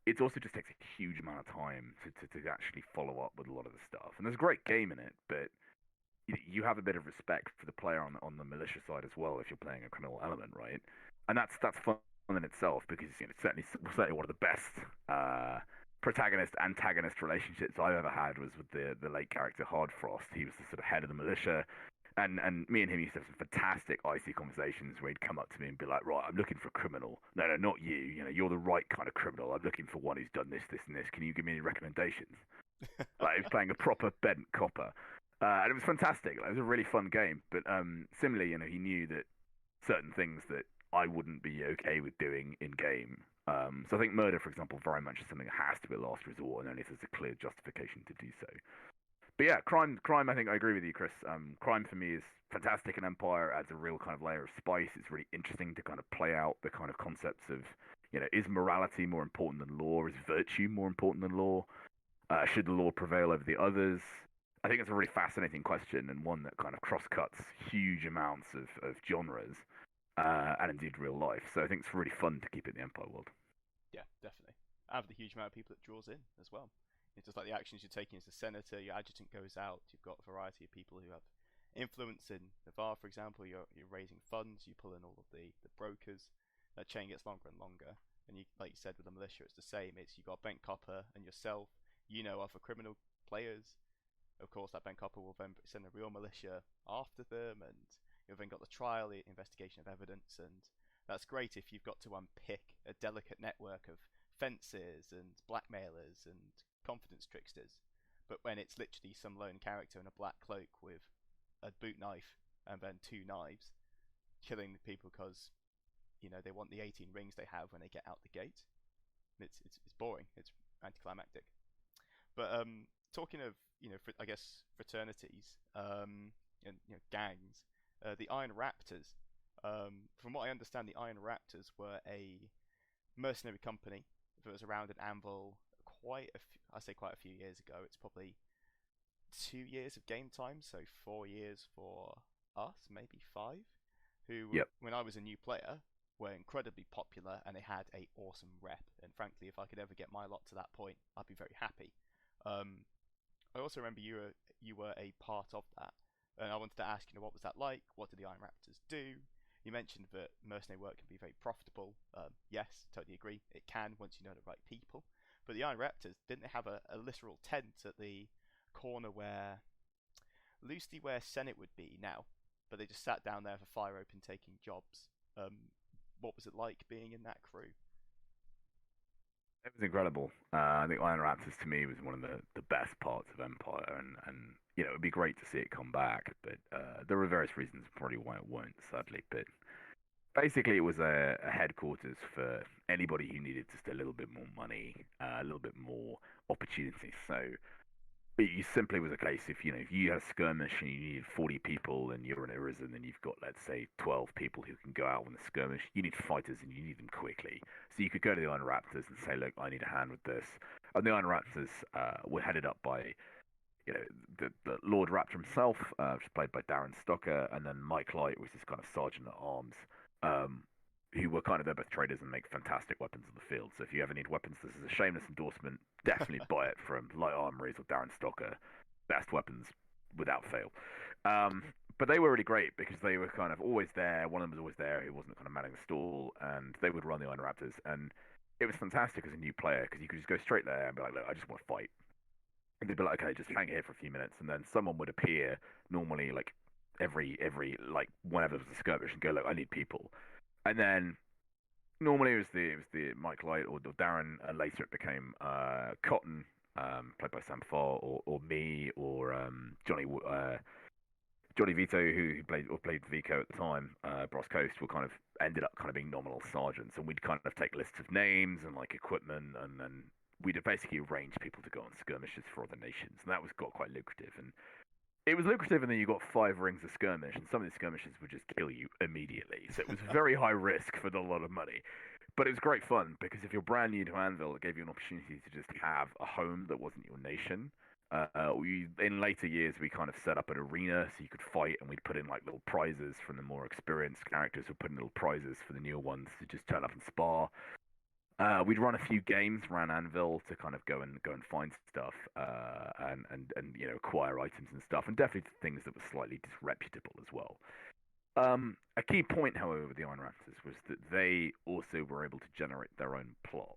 Speaker 2: it also just takes a huge amount of time to actually follow up with a lot of the stuff. And there's a great game in it, but you have a bit of respect for the player on the militia side as well if you're playing a criminal element, right? And that's fun in itself because it's certainly one of the best protagonist antagonist relationships I've ever had was with the late character Hardfrost. He was the sort of head of the militia, and me and him used to have some fantastic icy conversations where he'd come up to me and be like, right, I'm looking for a criminal. No, no, not you. You're the right kind of criminal. I'm looking for one who's done this, this, and this. Can you give me any recommendations? Like, he was playing a proper bent copper. And it was fantastic. Like, it was a really fun game. But similarly, he knew that certain things that I wouldn't be okay with doing in game. So I think murder, for example, very much is something that has to be a last resort, and only if there's a clear justification to do so. But yeah, crime. I think I agree with you, Chris. Crime for me is fantastic in Empire. Adds a real kind of layer of spice. It's really interesting to kind of play out the kind of concepts of, is morality more important than law? Is virtue more important than law? Should the law prevail over the others? I think it's a really fascinating question and one that kind of cross-cuts huge amounts of genres and indeed real life. So I think it's really fun to keep it in the Empire world.
Speaker 1: Yeah, definitely. And the huge amount of people it draws in as well. It's just like the actions you're taking as a senator, your adjutant goes out, you've got a variety of people who have influence in Navarre, for example, you're raising funds, you pull in all of the brokers, that chain gets longer and longer. And you, like you said with the militia, it's the same. It's you've got Bent Copper and yourself, other criminal players. Of course, that Bent Copper will then send a real militia after them, and you've then got the trial, the investigation of evidence, and that's great if you've got to unpick a delicate network of fences and blackmailers and confidence tricksters. But when it's literally some lone character in a black cloak with a boot knife and then two knives, killing the people because they want the 18 rings they have when they get out the gate. It's boring. It's anticlimactic. But talking of I guess fraternities and gangs, the Iron Raptors. From what I understand, the Iron Raptors were a mercenary company that was around in Anvil I say quite a few years ago. It's probably 2 years of game time, so 4 years for us, maybe five. Who,
Speaker 2: Yep.
Speaker 1: when I was a new player, were incredibly popular and they had a awesome rep. And frankly, if I could ever get my lot to that point, I'd be very happy. Um, I also remember you were a part of that, and I wanted to ask, what was that like? What did the Iron Raptors do? You mentioned that mercenary work can be very profitable. Yes, totally agree. It can once you know the right people. But the Iron Raptors, didn't they have a literal tent at the corner loosely where Senate would be now? But they just sat down there for fire open taking jobs. What was it like being in that crew?
Speaker 2: It was incredible. I think Iron Raptors to me was one of the best parts of Empire, and it would be great to see it come back. But there were various reasons probably why it won't, sadly. But basically, it was a headquarters for anybody who needed just a little bit more money, a little bit more opportunity. So it simply was a case if you had a skirmish and you needed 40 people and you're in Arisen and you've got, let's say, 12 people who can go out on the skirmish, you need fighters and you need them quickly. So you could go to the Iron Raptors and say, look, I need a hand with this. And the Iron Raptors were headed up by the Lord Raptor himself, which is played by Darren Stocker, and then Mike Light, which is kind of Sergeant at Arms, um, who were kind of they're both traders and make fantastic weapons on the field. So if you ever need weapons, this is a shameless endorsement. Definitely buy it from Light Armories or Darren Stocker. Best weapons without fail. But they were really great because they were kind of always there. One of them was always there who wasn't kind of manning the stall, and they would run the Iron Raptors. And it was fantastic as a new player because you could just go straight there and be like, look, I just want to fight. And they'd be like, okay, just hang here for a few minutes. And then someone would appear, normally like every like whenever there was a skirmish and go, look, I need people, and then normally it was the Mike Light or Darren, and later it became Cotton, played by Sam Farr, or me, or Johnny Vito, who played Vico at the time, Bros Coast, were kind of ended up kind of being nominal sergeants, and we'd kind of take lists of names and like equipment, and then we'd basically arrange people to go on skirmishes for other nations, and that was got quite lucrative. And it was lucrative, and then you got 5 rings of skirmish, and some of these skirmishes would just kill you immediately. So it was very high risk for a lot of money. But it was great fun because if you're brand new to Anvil, it gave you an opportunity to just have a home that wasn't your nation. In later years, we kind of set up an arena so you could fight, and we'd put in like little prizes from the more experienced characters. We'd put in little prizes for the newer ones to just turn up and spar. We'd run a few games around Anvil to kind of go and find stuff, and acquire items and stuff, and definitely things that were slightly disreputable as well. A key point, however, with the Iron Raptors was that they also were able to generate their own plot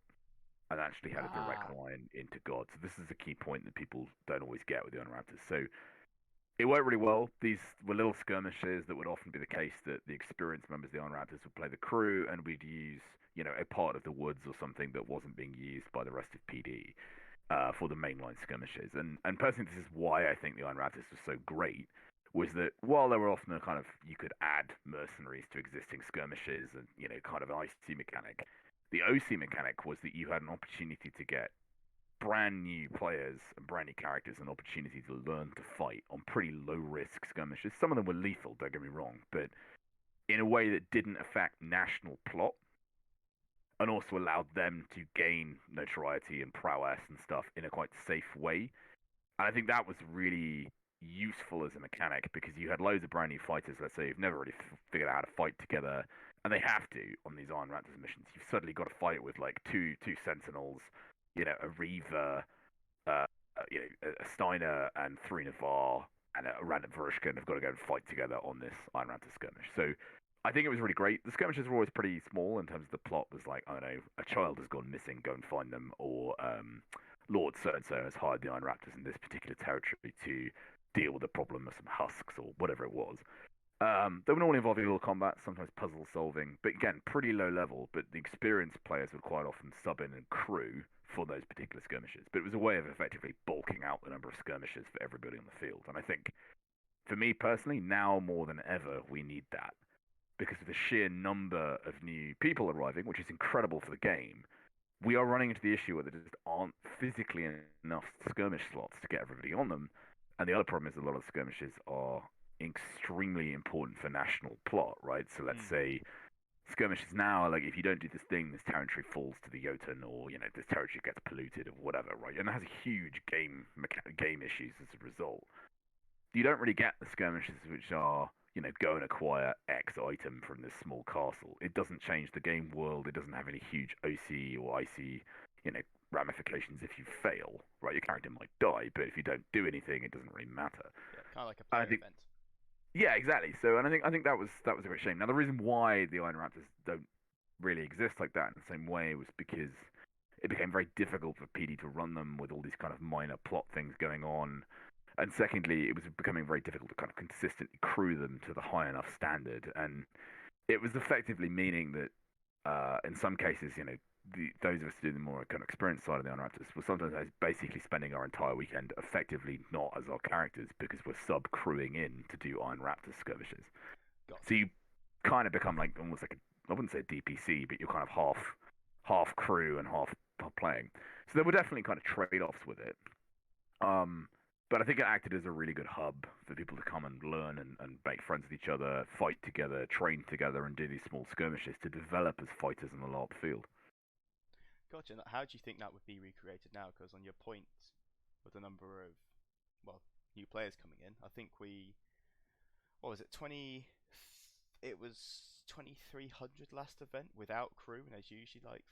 Speaker 2: and actually had a direct line into God. So this is a key point that people don't always get with the Iron Raptors. So it worked really well. These were little skirmishes that would often be the case that the experienced members of the Iron Raptors would play the crew, and we'd use, a part of the woods or something that wasn't being used by the rest of PD for the mainline skirmishes. And personally, this is why I think the Iron Raptors was so great, was that while there were often a kind of, you could add mercenaries to existing skirmishes and, kind of an IC mechanic, the OC mechanic was that you had an opportunity to get brand new players and brand new characters an opportunity to learn to fight on pretty low risk skirmishes. Some of them were lethal, don't get me wrong, but in a way that didn't affect national plot, and also allowed them to gain notoriety and prowess and stuff in a quite safe way. And I think that was really useful as a mechanic because you had loads of brand new fighters, let's say, who've never really figured out how to fight together, and they have to on these Iron Raptors missions. You've suddenly got to fight with like two Sentinels, a Reaver, a Steiner, and 3 Navarre, and a random Verushka, and they've got to go and fight together on this Iron Raptor skirmish. So I think it was really great. The skirmishes were always pretty small in terms of the plot. Was like, I don't know, a child has gone missing, go and find them, or Lord so-and-so has hired the Iron Raptors in this particular territory to deal with the problem of some husks or whatever it was. They would normally involve a little combat, sometimes puzzle solving, but again, pretty low level. But the experienced players would quite often sub in and crew for those particular skirmishes. But it was a way of effectively bulking out the number of skirmishes for everybody on the field. And I think, for me personally, now more than ever, we need that. Because of the sheer number of new people arriving, which is incredible for the game, we are running into the issue where there just aren't physically enough skirmish slots to get everybody on them. And the other problem is a lot of skirmishes are extremely important for national plot, right? So let's say skirmishes now, like if you don't do this thing, this territory falls to the Jotun, or this territory gets polluted, or whatever, right? And it has huge game issues as a result. You don't really get the skirmishes which are, go and acquire X item from this small castle. It doesn't change the game world. It doesn't have any huge OC or IC, ramifications if you fail, right? Your character might die, but if you don't do anything, it doesn't really matter.
Speaker 1: Yeah, kind of like a player event.
Speaker 2: Yeah, exactly. So, and I think that was a great shame. Now, the reason why the Iron Raptors don't really exist like that in the same way was because it became very difficult for PD to run them with all these kind of minor plot things going on. And secondly, it was becoming very difficult to kind of consistently crew them to the high enough standard. And it was effectively meaning that in some cases, those of us who do the more kind of experienced side of the Iron Raptors were sometimes basically spending our entire weekend effectively not as our characters because we're sub-crewing in to do Iron Raptor skirmishes. So you kind of become like almost like I wouldn't say a DPC, but you're kind of half crew and half playing. So there were definitely kind of trade-offs with it. But I think it acted as a really good hub for people to come and learn and make friends with each other, fight together, train together, and do these small skirmishes to develop as fighters in the Larp field.
Speaker 1: Gotcha. How do you think that would be recreated now? Because on your point with the number of, new players coming in, I think what was it, it was 2,300 last event without crew, and there's usually like,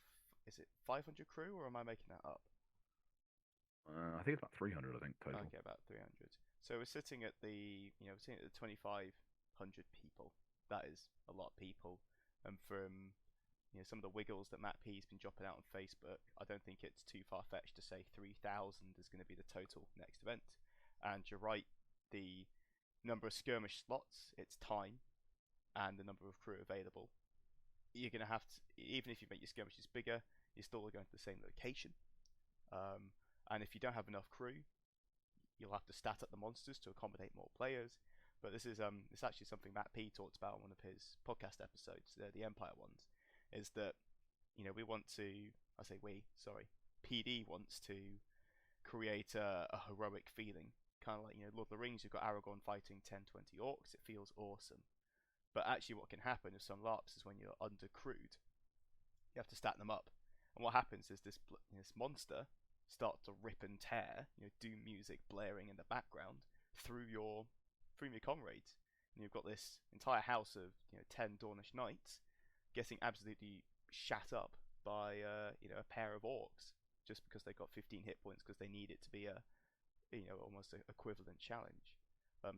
Speaker 1: is it 500 crew, or am I making that up?
Speaker 2: I think it's about 300, I think, total.
Speaker 1: Okay, about 300. So we're sitting at the 2,500 people. That is a lot of people. And from some of the wiggles that Matt P's been dropping out on Facebook, I don't think it's too far-fetched to say 3,000 is going to be the total next event. And you're right, the number of skirmish slots, its time, and the number of crew available. You're going to have to, even if you make your skirmishes bigger, you're still going to the same location. And if you don't have enough crew, you'll have to stat up the monsters to accommodate more players. But this is it's actually something Matt P talked about on one of his podcast episodes, the Empire ones, is that we want to, I say we, sorry, PD wants to create a heroic feeling, kind of like Lord of the Rings. You've got Aragorn fighting 10-20 orcs. It feels awesome. But actually, what can happen with some LARPs is when you're under crewed, you have to stat them up, and what happens is this monster starts to rip and tear, doom music blaring in the background through your comrades, and you've got this entire house of 10 Dornish knights getting absolutely shat up by a pair of orcs just because they got 15 hit points because they need it to be a almost an equivalent challenge.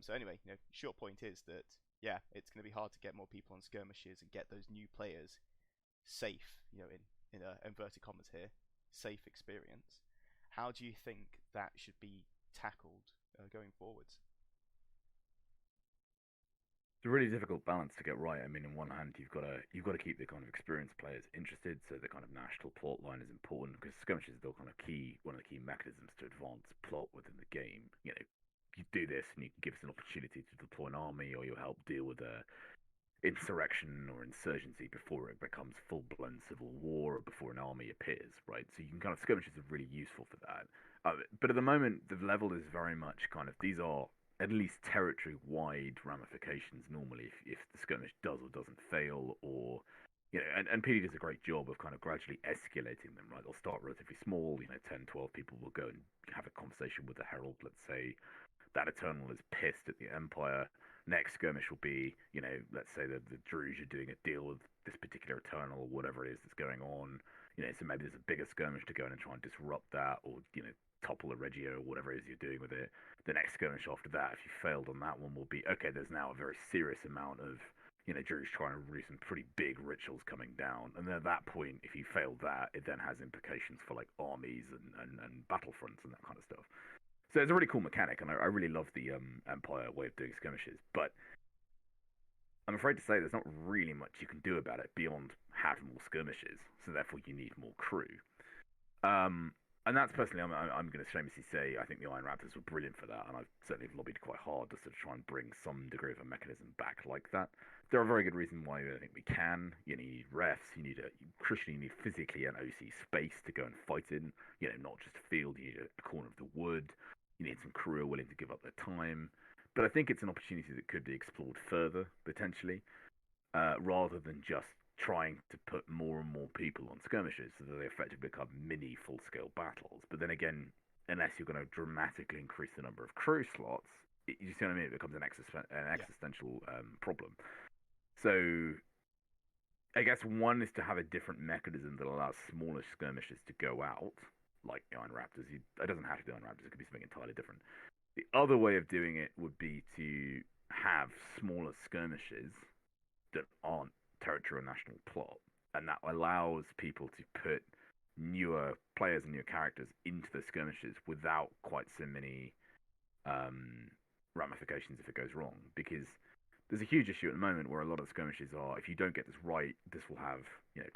Speaker 1: So anyway, short point is that yeah, it's going to be hard to get more people on skirmishes and get those new players safe, in inverted commas here, safe experience. How do you think that should be tackled going forwards?
Speaker 2: It's a really difficult balance to get right. I mean, on one hand, you've got to keep the kind of experienced players interested, so the kind of national plot line is important because skirmishes is still kind of one of the key mechanisms to advance plot within the game. You do this and you can give us an opportunity to deploy an army, or you help deal with a insurrection or insurgency before it becomes full-blown civil war or before an army appears, right? So you can kind of skirmishes are really useful for that. But at the moment, the level is very much kind of these are at least territory-wide ramifications normally if the skirmish does or doesn't fail, or and PD does a great job of kind of gradually escalating them, right? They'll start relatively small, 10, 12 people will go and have a conversation with the herald, let's say. That Eternal is pissed at the Empire. Next skirmish will be, let's say the Druge are doing a deal with this particular Eternal or whatever it is that's going on. So maybe there's a bigger skirmish to go in and try and disrupt that, or topple a Regio or whatever it is you're doing with it. The next skirmish after that, if you failed on that one, will be okay. There's now a very serious amount of Druge trying to do some pretty big rituals coming down, and then at that point, if you failed that, it then has implications for like armies and battlefronts and that kind of stuff. So it's a really cool mechanic, and I really love the Empire way of doing skirmishes. But I'm afraid to say there's not really much you can do about it beyond have more skirmishes. So therefore, you need more crew. And that's personally, I'm going to shamelessly say, I think the Iron Raptors were brilliant for that, and I've certainly lobbied quite hard to sort of try and bring some degree of a mechanism back like that. There are very good reasons why I think we can. You need refs, crucially, you need physically an OC space to go and fight in. Not just a field, you need a corner of the wood. You need some crew who are willing to give up their time. But I think it's an opportunity that could be explored further, potentially, rather than just trying to put more and more people on skirmishes so that they effectively become mini full-scale battles. But then again, unless you're going to dramatically increase the number of crew slots, you see what I mean? It becomes an existential problem. So I guess one is to have a different mechanism that allows smaller skirmishes to go out, like the Iron Raptors. It doesn't have to be Iron Raptors, it could be something entirely different. The other way of doing it would be to have smaller skirmishes that aren't territorial national plot, and that allows people to put newer players and newer characters into the skirmishes without quite so many ramifications if it goes wrong. Because there's a huge issue at the moment where a lot of the skirmishes are, if you don't get this right, this will have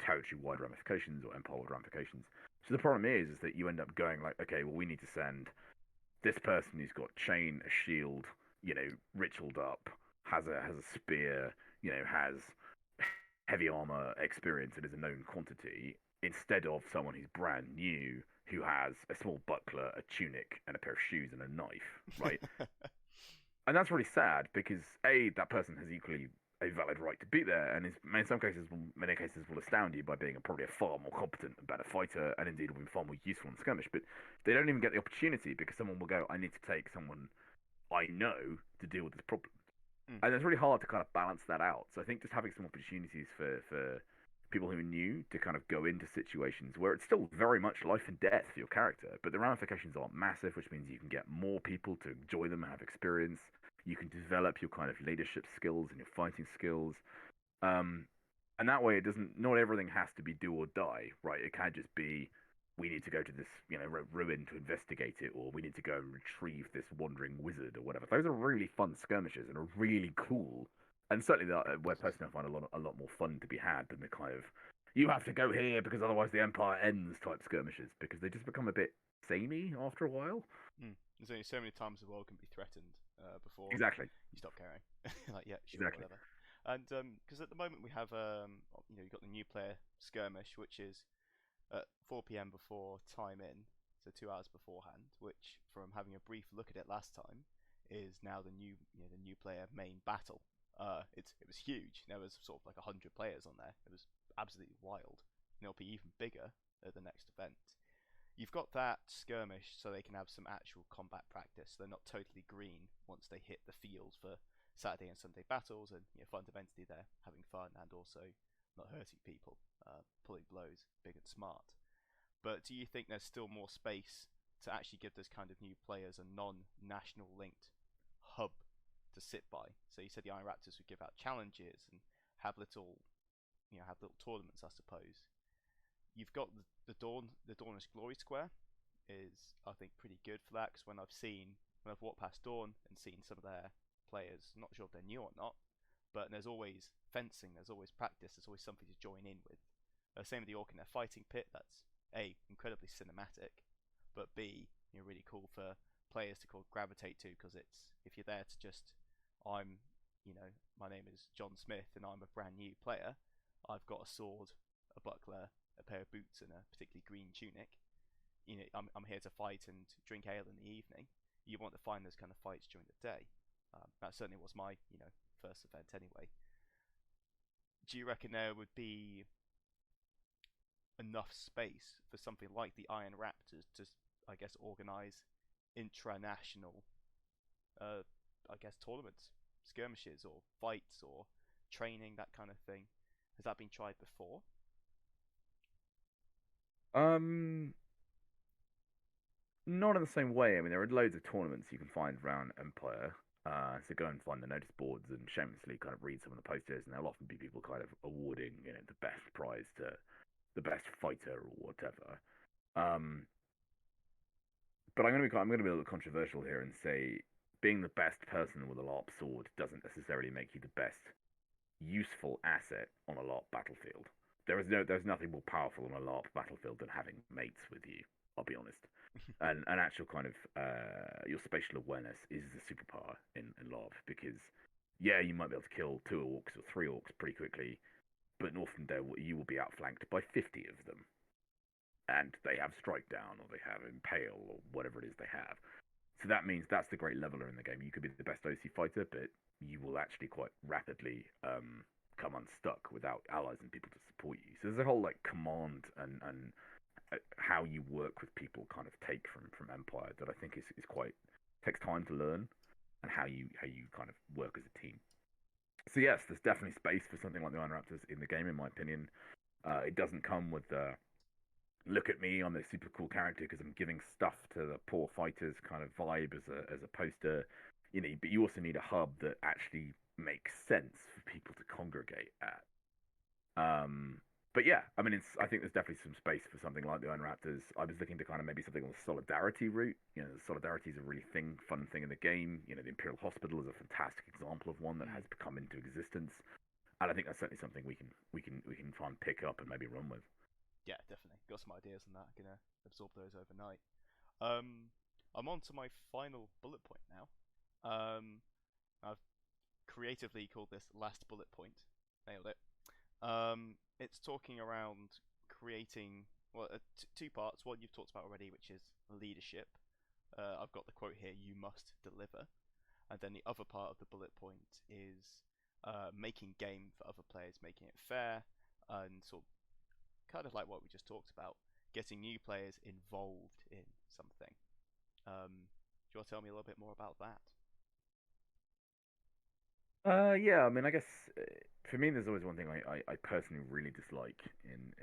Speaker 2: territory-wide ramifications or empire-wide ramifications. So the problem is that you end up going like, okay, well, we need to send this person who's got chain, a shield, ritualed up, has a spear, has heavy armor experience and is a known quantity, instead of someone who's brand new who has a small buckler, a tunic, and a pair of shoes and a knife, right? And that's really sad because that person has equally a valid right to be there, and in many cases will astound you by being probably a far more competent and better fighter, and indeed will be far more useful in skirmish. But they don't even get the opportunity because someone will go, I need to take someone I know to deal with this problem. And it's really hard to kind of balance that out. So I think just having some opportunities for people who are new to kind of go into situations where it's still very much life and death for your character, but the ramifications aren't massive, which means you can get more people to enjoy them and have experience. You can develop your kind of leadership skills and your fighting skills. And that way not everything has to be do or die, right? It can just be, we need to go to this, ruin to investigate it, or we need to go and retrieve this wandering wizard or whatever. Those are really fun skirmishes and are really cool. And certainly, where personally I find a lot more fun to be had than the kind of you have to go here because otherwise the empire ends type skirmishes, because they just become a bit samey after a while.
Speaker 1: There's only so many times the world can be threatened before
Speaker 2: Exactly.
Speaker 1: you stop caring. Like, yeah, sure,
Speaker 2: Exactly.
Speaker 1: whatever. And because at the moment we have, you've got the new player skirmish, which is at 4 p.m. before time in, so 2 hours beforehand. Which, from having a brief look at it last time, is now the new player main battle. It was huge. There was sort of like 100 players on there. It was absolutely wild. And it'll be even bigger at the next event. You've got that skirmish, so they can have some actual combat practice. They're not totally green once they hit the field for Saturday and Sunday battles, and fundamentally they're having fun and also not hurting people, pulling blows, big and smart. But do you think there's still more space to actually give this kind of new players a non-national linked hub to sit by? So you said the Iron Raptors would give out challenges and have little tournaments, I suppose. You've got the Dawn's Glory Square is, I think, pretty good for that, because when I've walked past Dawn and seen some of their players, I'm not sure if they're new or not, but there's always fencing, there's always practice, there's always something to join in with. Same with the Orc in their fighting pit. That's A, incredibly cinematic, but B, really cool for players to gravitate to, because it's, if you're there to just, I'm, my name is John Smith and I'm a brand new player, I've got a sword, a buckler, a pair of boots, and a particularly green tunic. I'm here to fight and drink ale in the evening. You want to find those kind of fights during the day. That certainly was my first event anyway. Do you reckon there would be enough space for something like the Iron Raptors to, I guess, organise intranational, I guess, tournaments, skirmishes, or fights, or training, that kind of thing? Has that been tried before?
Speaker 2: Um, Not in the same way. I mean, there are loads of tournaments you can find around Empire. So go and find the notice boards and shamelessly kind of read some of the posters, and there'll often be people kind of awarding, the best prize to the best fighter or whatever. Um, but I'm going to be a little controversial here and say being the best person with a LARP sword doesn't necessarily make you the best useful asset on a LARP battlefield. There's nothing more powerful on a LARP battlefield than having mates with you. I'll be honest. And an actual kind of your spatial awareness is the superpower in LARP, because yeah, you might be able to kill 2 orcs or 3 orcs pretty quickly, but often you will be outflanked by 50 of them, and they have strike down or they have impale or whatever it is they have. So that means that's the great leveler in the game. You could be the best OC fighter, but you will actually quite rapidly come unstuck without allies and people to support you. So there's a whole like command and how you work with people kind of take from Empire that I think is quite takes time to learn, and how you kind of work as a team. So yes, there's definitely space for something like the Iron Raptors in the game, in my opinion. It doesn't come with the look at me, I'm a super cool character because I'm giving stuff to the poor fighters kind of vibe as a poster, but you also need a hub that actually makes sense for people to congregate at. Um, but yeah, I mean, I think there's definitely some space for something like the Iron Raptors. I was looking to kind of maybe something on the solidarity route. Solidarity is a really fun thing in the game. The Imperial Hospital is a fantastic example of one that has come into existence, and I think that's certainly something we can try and pick up and maybe run with.
Speaker 1: Yeah, definitely. Got some ideas on that. I'm gonna absorb those overnight. I'm on to my final bullet point now. I've creatively called this last bullet point. Nailed it. It's talking around creating, well, two parts. One you've talked about already, which is leadership. I've got the quote here: "You must deliver." And then the other part of the bullet point is making game for other players, making it fair, and sort of kind of like what we just talked about, getting new players involved in something. Do you want to tell me a little bit more about that?
Speaker 2: Yeah, I mean, I guess for me, there's always one thing I personally really dislike in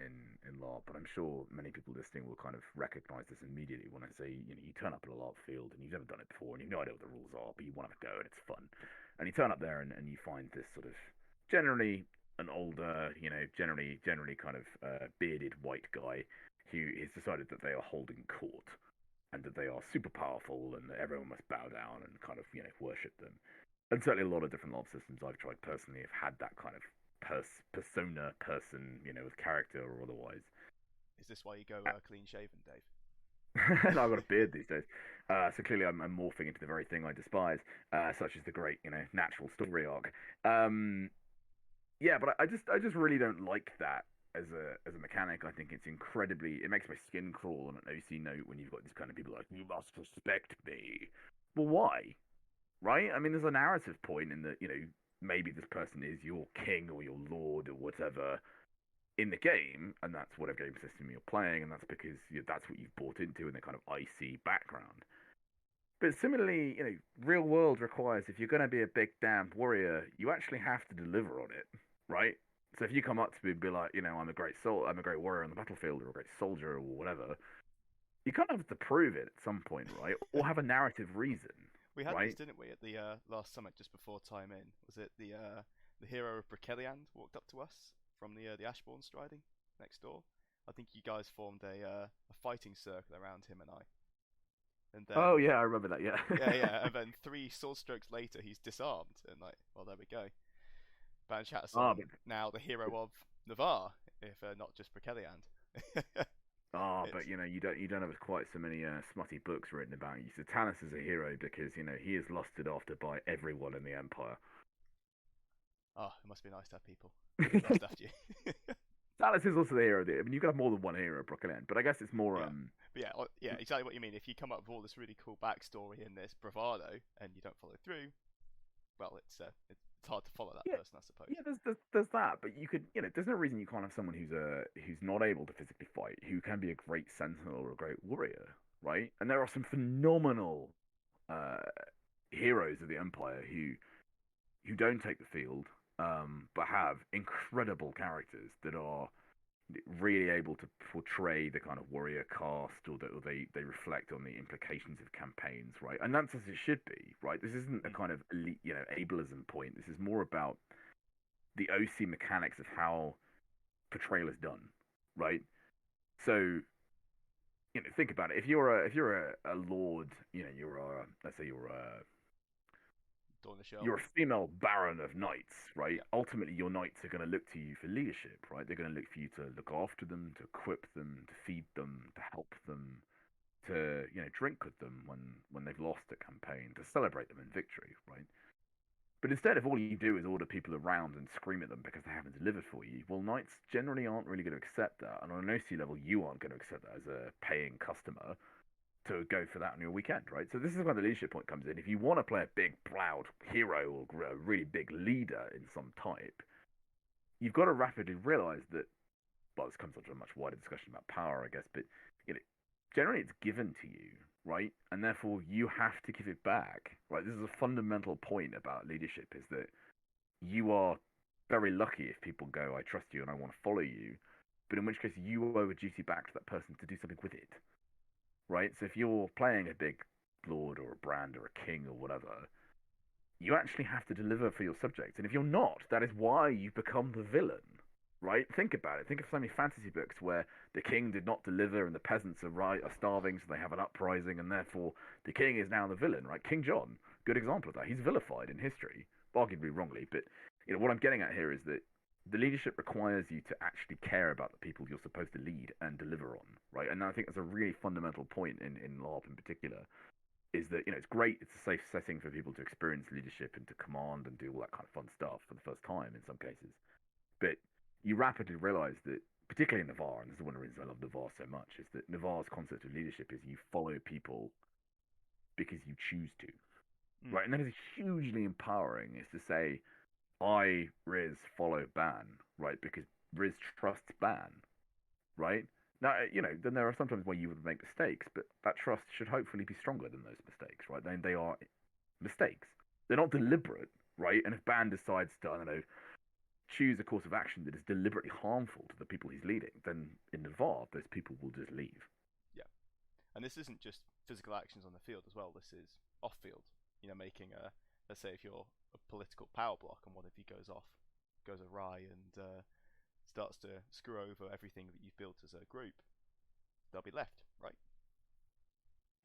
Speaker 2: LARP, but I'm sure many people listening will kind of recognize this immediately when I say, you turn up at a LARP field and you've never done it before and you've no idea what the rules are, but you want to have a go and it's fun. And you turn up there and you find this sort of generally an older, generally kind of bearded white guy who has decided that they are holding court and that they are super powerful and that everyone must bow down and kind of worship them. And certainly a lot of different LARP systems I've tried personally have had that kind of persona person, with character or otherwise.
Speaker 1: Is this why you go clean shaven, Dave?
Speaker 2: I've got a beard these days, so clearly I'm morphing into the very thing I despise, such as the great, natural story arc. Yeah, but I just really don't like that as a mechanic. I think it makes my skin crawl on an OC note when you've got these kind of people like, you must respect me. Well, why? Right? I mean, there's a narrative point in that, maybe this person is your king or your lord or whatever in the game, and that's whatever game system you're playing, and that's because that's what you've bought into in the kind of icy background. But similarly, real world requires, if you're going to be a big damn warrior, you actually have to deliver on it, right? So if you come up to me and be like, I'm a great warrior on the battlefield, or a great soldier, or whatever, you kind of have to prove it at some point, right? Or have a narrative reason.
Speaker 1: We had
Speaker 2: right?
Speaker 1: this, didn't we, at the last summit just before time in? Was it the hero of Brokeliand walked up to us from the Ashbourne striding next door? I think you guys formed a fighting circle around him and I. And then,
Speaker 2: oh yeah, I remember that. Yeah.
Speaker 1: yeah. And then 3 sword strokes later, he's disarmed, and well, there we go. Banshattason, now the hero of Navarre, if not just Brokeliand.
Speaker 2: But you don't have quite so many smutty books written about you. So Tanis is a hero because he is lusted after by everyone in the Empire.
Speaker 1: Oh, it must be nice to have people lust after you.
Speaker 2: Tanis is also the hero. I mean, you can have more than one hero, Brokeliand, but I guess it's more.
Speaker 1: Yeah. But yeah, exactly what you mean. If you come up with all this really cool backstory in this bravado and you don't follow through, well, it's hard to follow that person, I suppose.
Speaker 2: Yeah, there's that, but you could, there's no reason you can't have someone who's not able to physically fight, who can be a great sentinel or a great warrior, right? And there are some phenomenal heroes of the Empire who don't take the field, but have incredible characters that are really able to portray the kind of warrior cast, or that they reflect on the implications of campaigns, right? And that's as it should be, right? This isn't a kind of elite, ableism point. This is more about the OC mechanics of how portrayal is done, right? So, think about it. If you're a lord, let's say you're a female baron of knights, right?
Speaker 1: Yeah.
Speaker 2: Ultimately, your knights are going to look to you for leadership, right? They're going to look for you to look after them, to equip them, to feed them, to help them, to drink with them when they've lost a campaign, to celebrate them in victory, right? But instead, if all you do is order people around and scream at them because they haven't delivered for you, well, knights generally aren't really going to accept that, and on an OC level, you aren't going to accept that as a paying customer to go for that on your weekend, right? So this is where the leadership point comes in. If you want to play a big, proud hero or a really big leader in some type, you've got to rapidly realize that, well, this comes onto a much wider discussion about power, I guess, but generally it's given to you, right? And therefore you have to give it back, right? This is a fundamental point about leadership, is that you are very lucky if people go, I trust you and I want to follow you, but in which case you owe a duty back to that person to do something with it. Right? So if you're playing a big lord or a brand or a king or whatever, you actually have to deliver for your subjects. And if you're not, that is why you become the villain. Right? Think about it. Think of so many fantasy books where the king did not deliver and the peasants are starving, so they have an uprising, and therefore the king is now the villain. Right? King John, good example of that. He's vilified in history, arguably wrongly. But what I'm getting at here is that the leadership requires you to actually care about the people you're supposed to lead and deliver on, right? And I think that's a really fundamental point in LARP in particular, is that, it's great, it's a safe setting for people to experience leadership and to command and do all that kind of fun stuff for the first time in some cases. But you rapidly realize that, particularly in Navarre, and this is one of the reasons I love Navarre so much, is that Navarre's concept of leadership is you follow people because you choose to, right? And that is hugely empowering, is to say, I, Riz, follow Ban, right? Because Riz trusts Ban, right? Now, then there are sometimes where you would make mistakes, but that trust should hopefully be stronger than those mistakes, right? They are mistakes. They're not deliberate, right? And if Ban decides to, I don't know, choose a course of action that is deliberately harmful to the people he's leading, then in Navarre, those people will just leave.
Speaker 1: Yeah. And this isn't just physical actions on the field as well. This is off-field, making let's say if you're a political power block and one of you goes awry and starts to screw over everything that you've built as a group, they'll be left, right?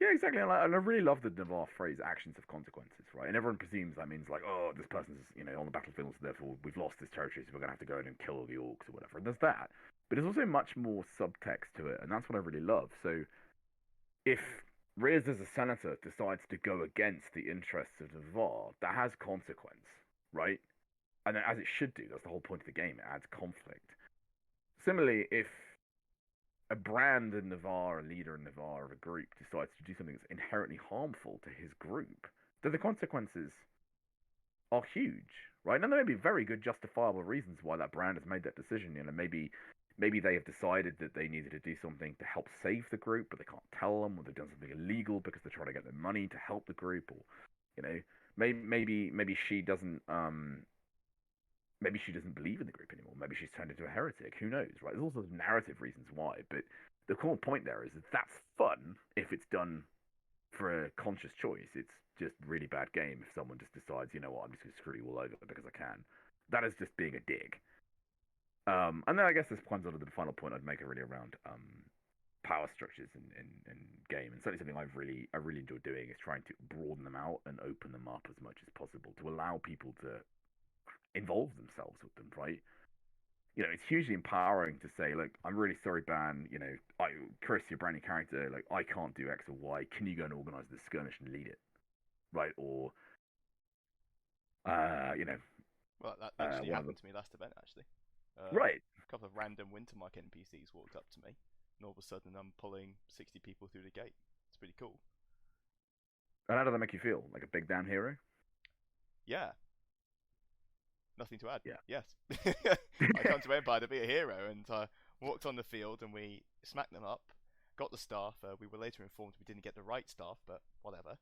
Speaker 2: Yeah, exactly. And I really love the Navarre phrase "actions have consequences," right? And everyone presumes that means like, oh, this person's on the battlefield, so therefore we've lost this territory, so we're gonna have to go in and kill all the orcs or whatever. And there's that, but there's also much more subtext to it, and that's what I really love. So if Riz as a senator decides to go against the interests of Navarre, that has consequence, right? And as it should do. That's the whole point of the game. It adds conflict. Similarly, if a brand in Navarre, a leader in Navarre of a group, decides to do something that's inherently harmful to his group, then the consequences are huge, right? And there may be very good, justifiable reasons why that brand has made that decision. Maybe they have decided that they needed to do something to help save the group, but they can't tell them, or they've done something illegal because they're trying to get their money to help the group, or maybe she doesn't maybe she doesn't believe in the group anymore. Maybe she's turned into a heretic. Who knows, right? There's all sorts of narrative reasons why, but the core point there is that that's fun if it's done for a conscious choice. It's just really bad game if someone just decides, you know what, I'm just going to screw you all over because I can. That is just being a dick. And then I guess this comes on to the final point I'd make really around power structures in game, and certainly something I really enjoy doing is trying to broaden them out and open them up as much as possible to allow people to involve themselves with them, right? It's hugely empowering to say, look, I'm really sorry, Ban. Chris, your brand new character, like, I can't do X or Y. Can you go and organize this skirmish and lead it, right? Or,
Speaker 1: Well, that actually happened to me last event, actually.
Speaker 2: Right.
Speaker 1: A couple of random Wintermark NPCs walked up to me, and all of a sudden I'm pulling 60 people through the gate. It's pretty cool.
Speaker 2: And how did that make you feel? Like a big damn hero?
Speaker 1: Yeah. Nothing to add.
Speaker 2: Yeah.
Speaker 1: Yes. I come to Empire to be a hero, and walked on the field, and we smacked them up, got the staff. We were later informed we didn't get the right staff, but whatever.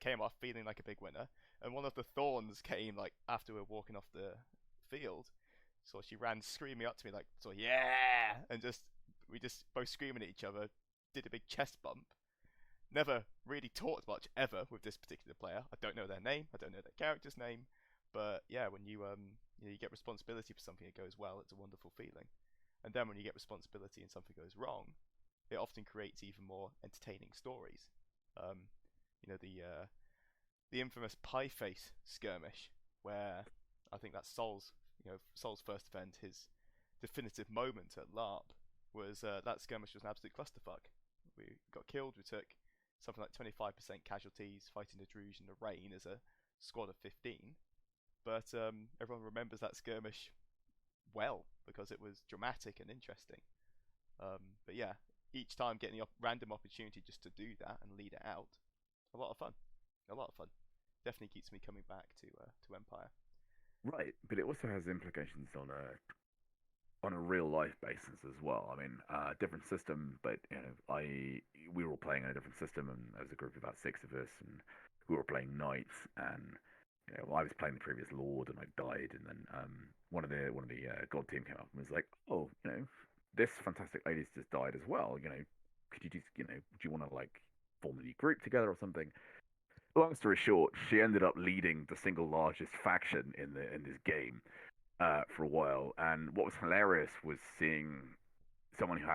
Speaker 1: Came off feeling like a big winner, and one of the Thorns came like after we were walking off the field. So she ran screaming up to me like, so yeah, and we just both screaming at each other, did a big chest bump. Never really talked much ever with this particular player. I don't know their name, I don't know their character's name, but yeah, when you get responsibility for something that goes well, it's a wonderful feeling. And then when you get responsibility and something goes wrong, it often creates even more entertaining stories. The infamous Pie Face skirmish, where I think that's Sol's first event, his definitive moment at Larp was that skirmish was an absolute clusterfuck. We got killed. We took something like 25% casualties fighting the Druge in the rain as a squad of 15. But everyone remembers that skirmish well because it was dramatic and interesting. But yeah, each time getting a random opportunity just to do that and lead it out, a lot of fun. Definitely keeps me coming back to Empire.
Speaker 2: Right, but it also has implications on a real life basis as well. I mean, different system, but we were all playing in a different system, and there was a group of about 6 of us, and we were playing knights, and I was playing the previous lord, and I died, and then one of the god team came up and was like, oh, this fantastic lady's just died as well. Could you just do you want to like form a new group together or something? Long story short, she ended up leading the single largest faction in this game for a while. And what was hilarious was seeing someone who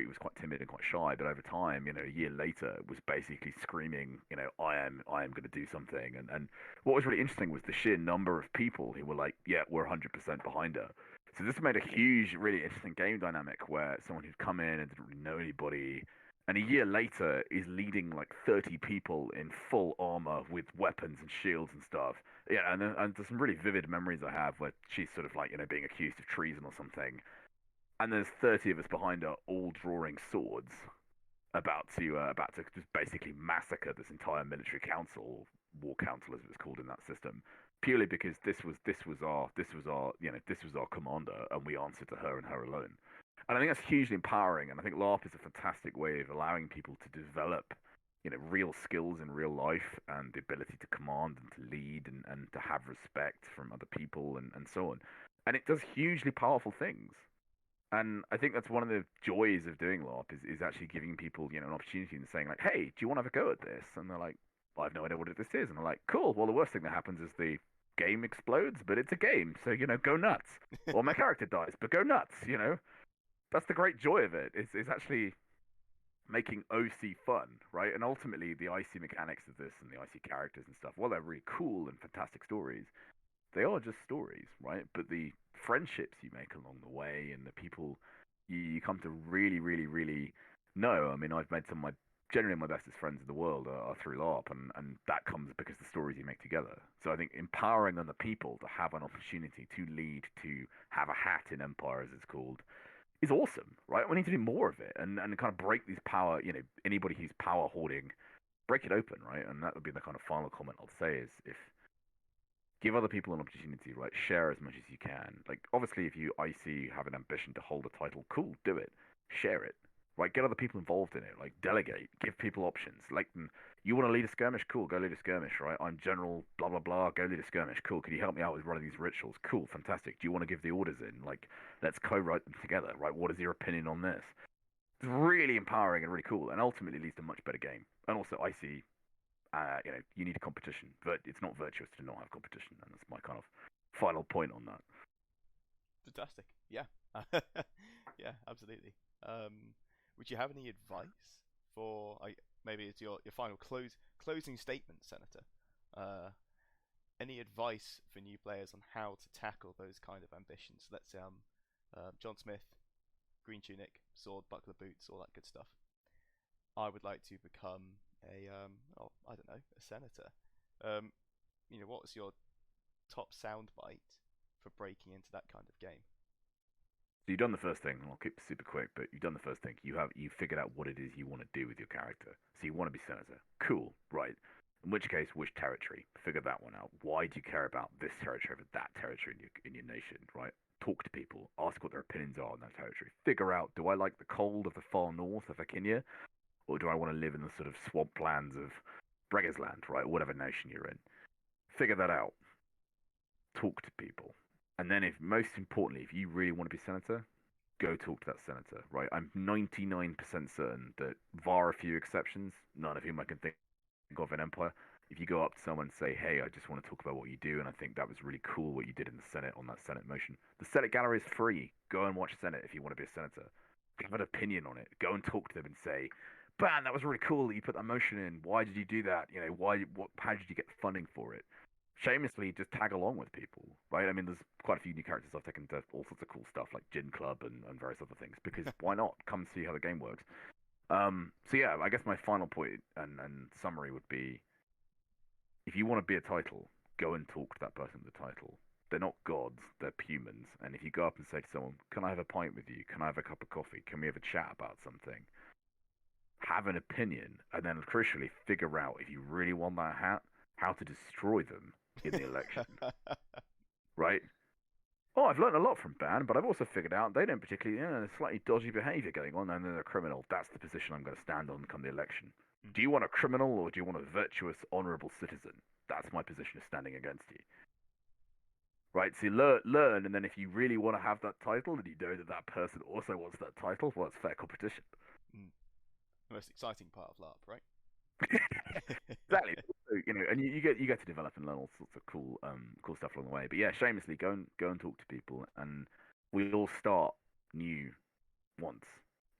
Speaker 2: was quite timid and quite shy, but over time, a year later, was basically screaming, I am going to do something. And what was really interesting was the sheer number of people who were like, yeah, we're 100% behind her. So this made a huge, really interesting game dynamic where someone who'd come in and didn't really know anybody, and a year later is leading like 30 people in full armor with weapons and shields and stuff. Yeah, and there's some really vivid memories I have where she's sort of like, being accused of treason or something. And there's 30 of us behind her, all drawing swords, about to just basically massacre this entire military council, war council as it was called in that system, purely because this was our commander, and we answered to her and her alone. And I think that's hugely empowering, and I think LARP is a fantastic way of allowing people to develop, real skills in real life, and the ability to command and to lead and to have respect from other people and so on. And it does hugely powerful things. And I think that's one of the joys of doing LARP is actually giving people, an opportunity and saying like, hey, do you want to have a go at this? And they're like, well, I have no idea what this is. And they're like, cool. Well, the worst thing that happens is the game explodes, but it's a game. So, go nuts. Or my character dies, but go nuts, That's the great joy of it. It's actually making OC fun, right? And ultimately, the IC mechanics of this and the IC characters and stuff, while they're really cool and fantastic stories, they are just stories, right? But the friendships you make along the way and the people you come to really, really, really know. I mean, I've made some of my generally my bestest friends in the world are through LARP, and that comes because the stories you make together. So I think empowering other people to have an opportunity to lead, to have a hat in Empire, as it's called, is awesome, right? We need to do more of it and kind of break these power, anybody who's power hoarding, break it open, right? And that would be the kind of final comment I'll say is if give other people an opportunity, right? Share as much as you can. Like, obviously, if you IC have an ambition to hold a title, cool, do it. Share it, right? Get other people involved in it. Like, delegate, give people options. Like, you want to lead a skirmish? Cool, go lead a skirmish, right? I'm general, blah, blah, blah, go lead a skirmish. Cool, can you help me out with running these rituals? Cool, fantastic. Do you want to give the orders in? Like, let's co-write them together, right? What is your opinion on this? It's really empowering and really cool, and ultimately leads to a much better game. And also, IC you need competition, but it's not virtuous to not have competition, and that's my kind of final point on that.
Speaker 1: Fantastic. Yeah. Yeah, absolutely. Would you have any advice for maybe it's your final closing statement, Senator? Any advice for new players on how to tackle those kind of ambitions? Let's say John Smith, green tunic, sword, buckler, boots, all that good stuff. I would like to become I don't know, a senator. What was your top soundbite for breaking into that kind of game?
Speaker 2: So you've done the first thing, and I'll keep it super quick, but you've done the first thing. You figured out what it is you want to do with your character. So you want to be senator. Cool, right. In which case, which territory? Figure that one out. Why do you care about this territory over that territory in your nation, right? Talk to people. Ask what their opinions are on that territory. Figure out, do I like the cold of the far north of Hercynia? Or do I want to live in the sort of swamplands of Bregersland, right? Whatever nation you're in. Figure that out. Talk to people. And then, if most importantly, if you really want to be senator, go talk to that senator, right? I'm 99% certain that, bar a few exceptions, none of whom I can think of in Empire, if you go up to someone and say, hey, I just want to talk about what you do, and I think that was really cool what you did in the Senate on that Senate motion. The Senate gallery is free. Go and watch Senate if you want to be a senator. Have an opinion on it. Go and talk to them and say, man, that was really cool that you put that motion in. Why did you do that? How did you get the funding for it? Shamelessly, just tag along with people, right? I mean, there's quite a few new characters I've taken to all sorts of cool stuff like Gin Club and various other things, because why not? Come see how the game works. So yeah, I guess my final point and summary would be, if you want to be a title, go and talk to that person with the title. They're not gods, they're humans. And if you go up and say to someone, can I have a pint with you? Can I have a cup of coffee? Can we have a chat about something? Have an opinion, and then crucially figure out, if you really want that hat, how to destroy them in the election. Right? Oh, I've learned a lot from Ban, but I've also figured out they don't particularly, there's slightly dodgy behaviour going on, and they're a criminal. That's the position I'm going to stand on come the election. Do you want a criminal, or do you want a virtuous, honourable citizen? That's my position of standing against you. Right, so you learn, and then if you really want to have that title, and you know that that person also wants that title, well, it's fair competition.
Speaker 1: The most exciting part of LARP, right?
Speaker 2: Exactly. So, and you get to develop and learn all sorts of cool stuff along the way. But yeah, shamelessly go and talk to people, and we all start new once,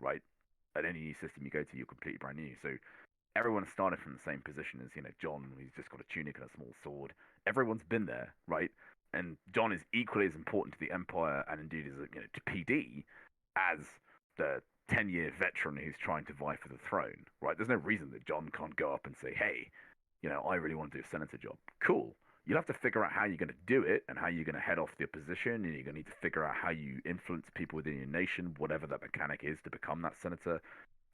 Speaker 2: right? At any new system you go to, you're completely brand new. So everyone started from the same position as John. He's just got a tunic and a small sword. Everyone's been there, right? And John is equally as important to the Empire and indeed as to PD as the 10-year veteran who's trying to vie for the throne, right? There's no reason that John can't go up and say, hey, I really want to do a senator job. Cool. You'll have to figure out how you're going to do it and how you're going to head off the opposition, and you're going to need to figure out how you influence people within your nation, whatever that mechanic is, to become that senator.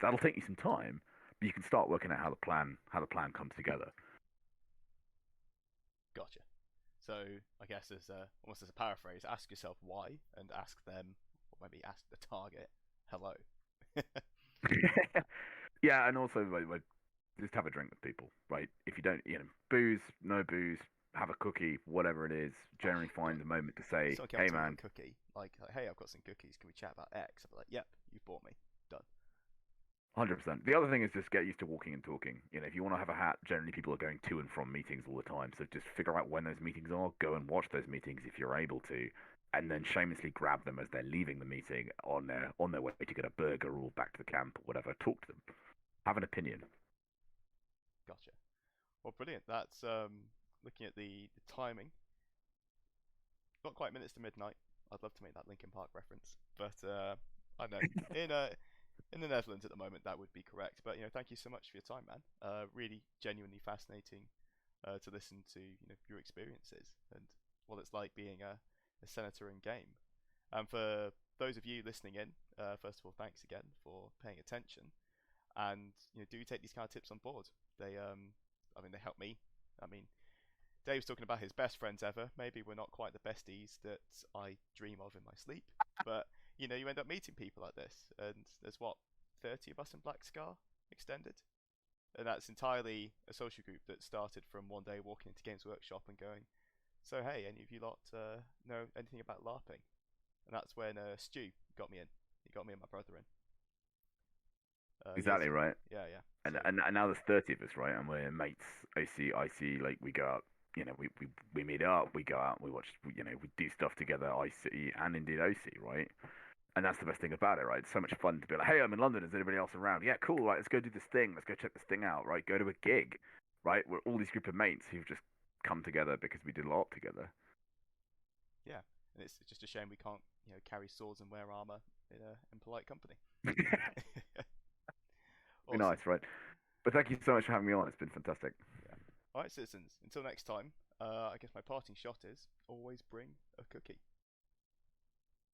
Speaker 2: That'll take you some time, but you can start working out how the plan comes together.
Speaker 1: Gotcha. So I guess almost as a paraphrase, ask yourself why, and ask them, or maybe ask the target, hello.
Speaker 2: Yeah, and also just have a drink with people, right? If you don't, booze, no booze, have a cookie, whatever it is. Generally find the moment to say, hey man,
Speaker 1: cookie, like, hey, I've got some cookies. Can we chat about X? I'll be like, yep, you bought me. Done.
Speaker 2: 100%. The other thing is just get used to walking and talking. If you want to have a hat, generally people are going to and from meetings all the time. So just figure out when those meetings are. Go and watch those meetings if you're able to, and then shamelessly grab them as they're leaving the meeting on their way to get a burger or back to the camp or whatever. Talk to them. have an opinion.
Speaker 1: Gotcha. Well, brilliant. That's looking at the timing. Not quite minutes to midnight. I'd love to make that Linkin Park reference, but I know in the Netherlands at the moment that would be correct. But thank you so much for your time, man. Really genuinely fascinating to listen to your experiences and what it's like being a senator in game. And for those of you listening in, first of all, thanks again for paying attention. And do take these kind of tips on board. I mean, they help me. I mean, Dave's talking about his best friends ever. Maybe we're not quite the besties that I dream of in my sleep, but you end up meeting people like this, and there's what 30 of us in Black Scar extended, and that's entirely a social group that started from one day walking into Games Workshop and going, "So hey, any of you lot know anything about LARPing?" And that's when Stu got me in. He got me and my brother in.
Speaker 2: Exactly right.
Speaker 1: Yeah, yeah.
Speaker 2: And,
Speaker 1: So
Speaker 2: and and now there's 30 of us, right? And we're mates. I see. Like we go out. We meet up. We go out. We watch. We do stuff together. IC and indeed OC, right? And that's the best thing about it, right? It's so much fun to be like, hey, I'm in London. Is anybody else around? Yeah, cool. Right, let's go do this thing. Let's go check this thing out. Right, go to a gig. Right, we're all these group of mates who've just come together because we did a lot together.
Speaker 1: yeah, and it's just a shame we can't carry swords and wear armor in polite company.
Speaker 2: Be
Speaker 1: Awesome.
Speaker 2: nice, right? But thank you so much for having me on. It's been fantastic.
Speaker 1: Yeah. All right, citizens. Until next time. I guess my parting shot is always bring a cookie.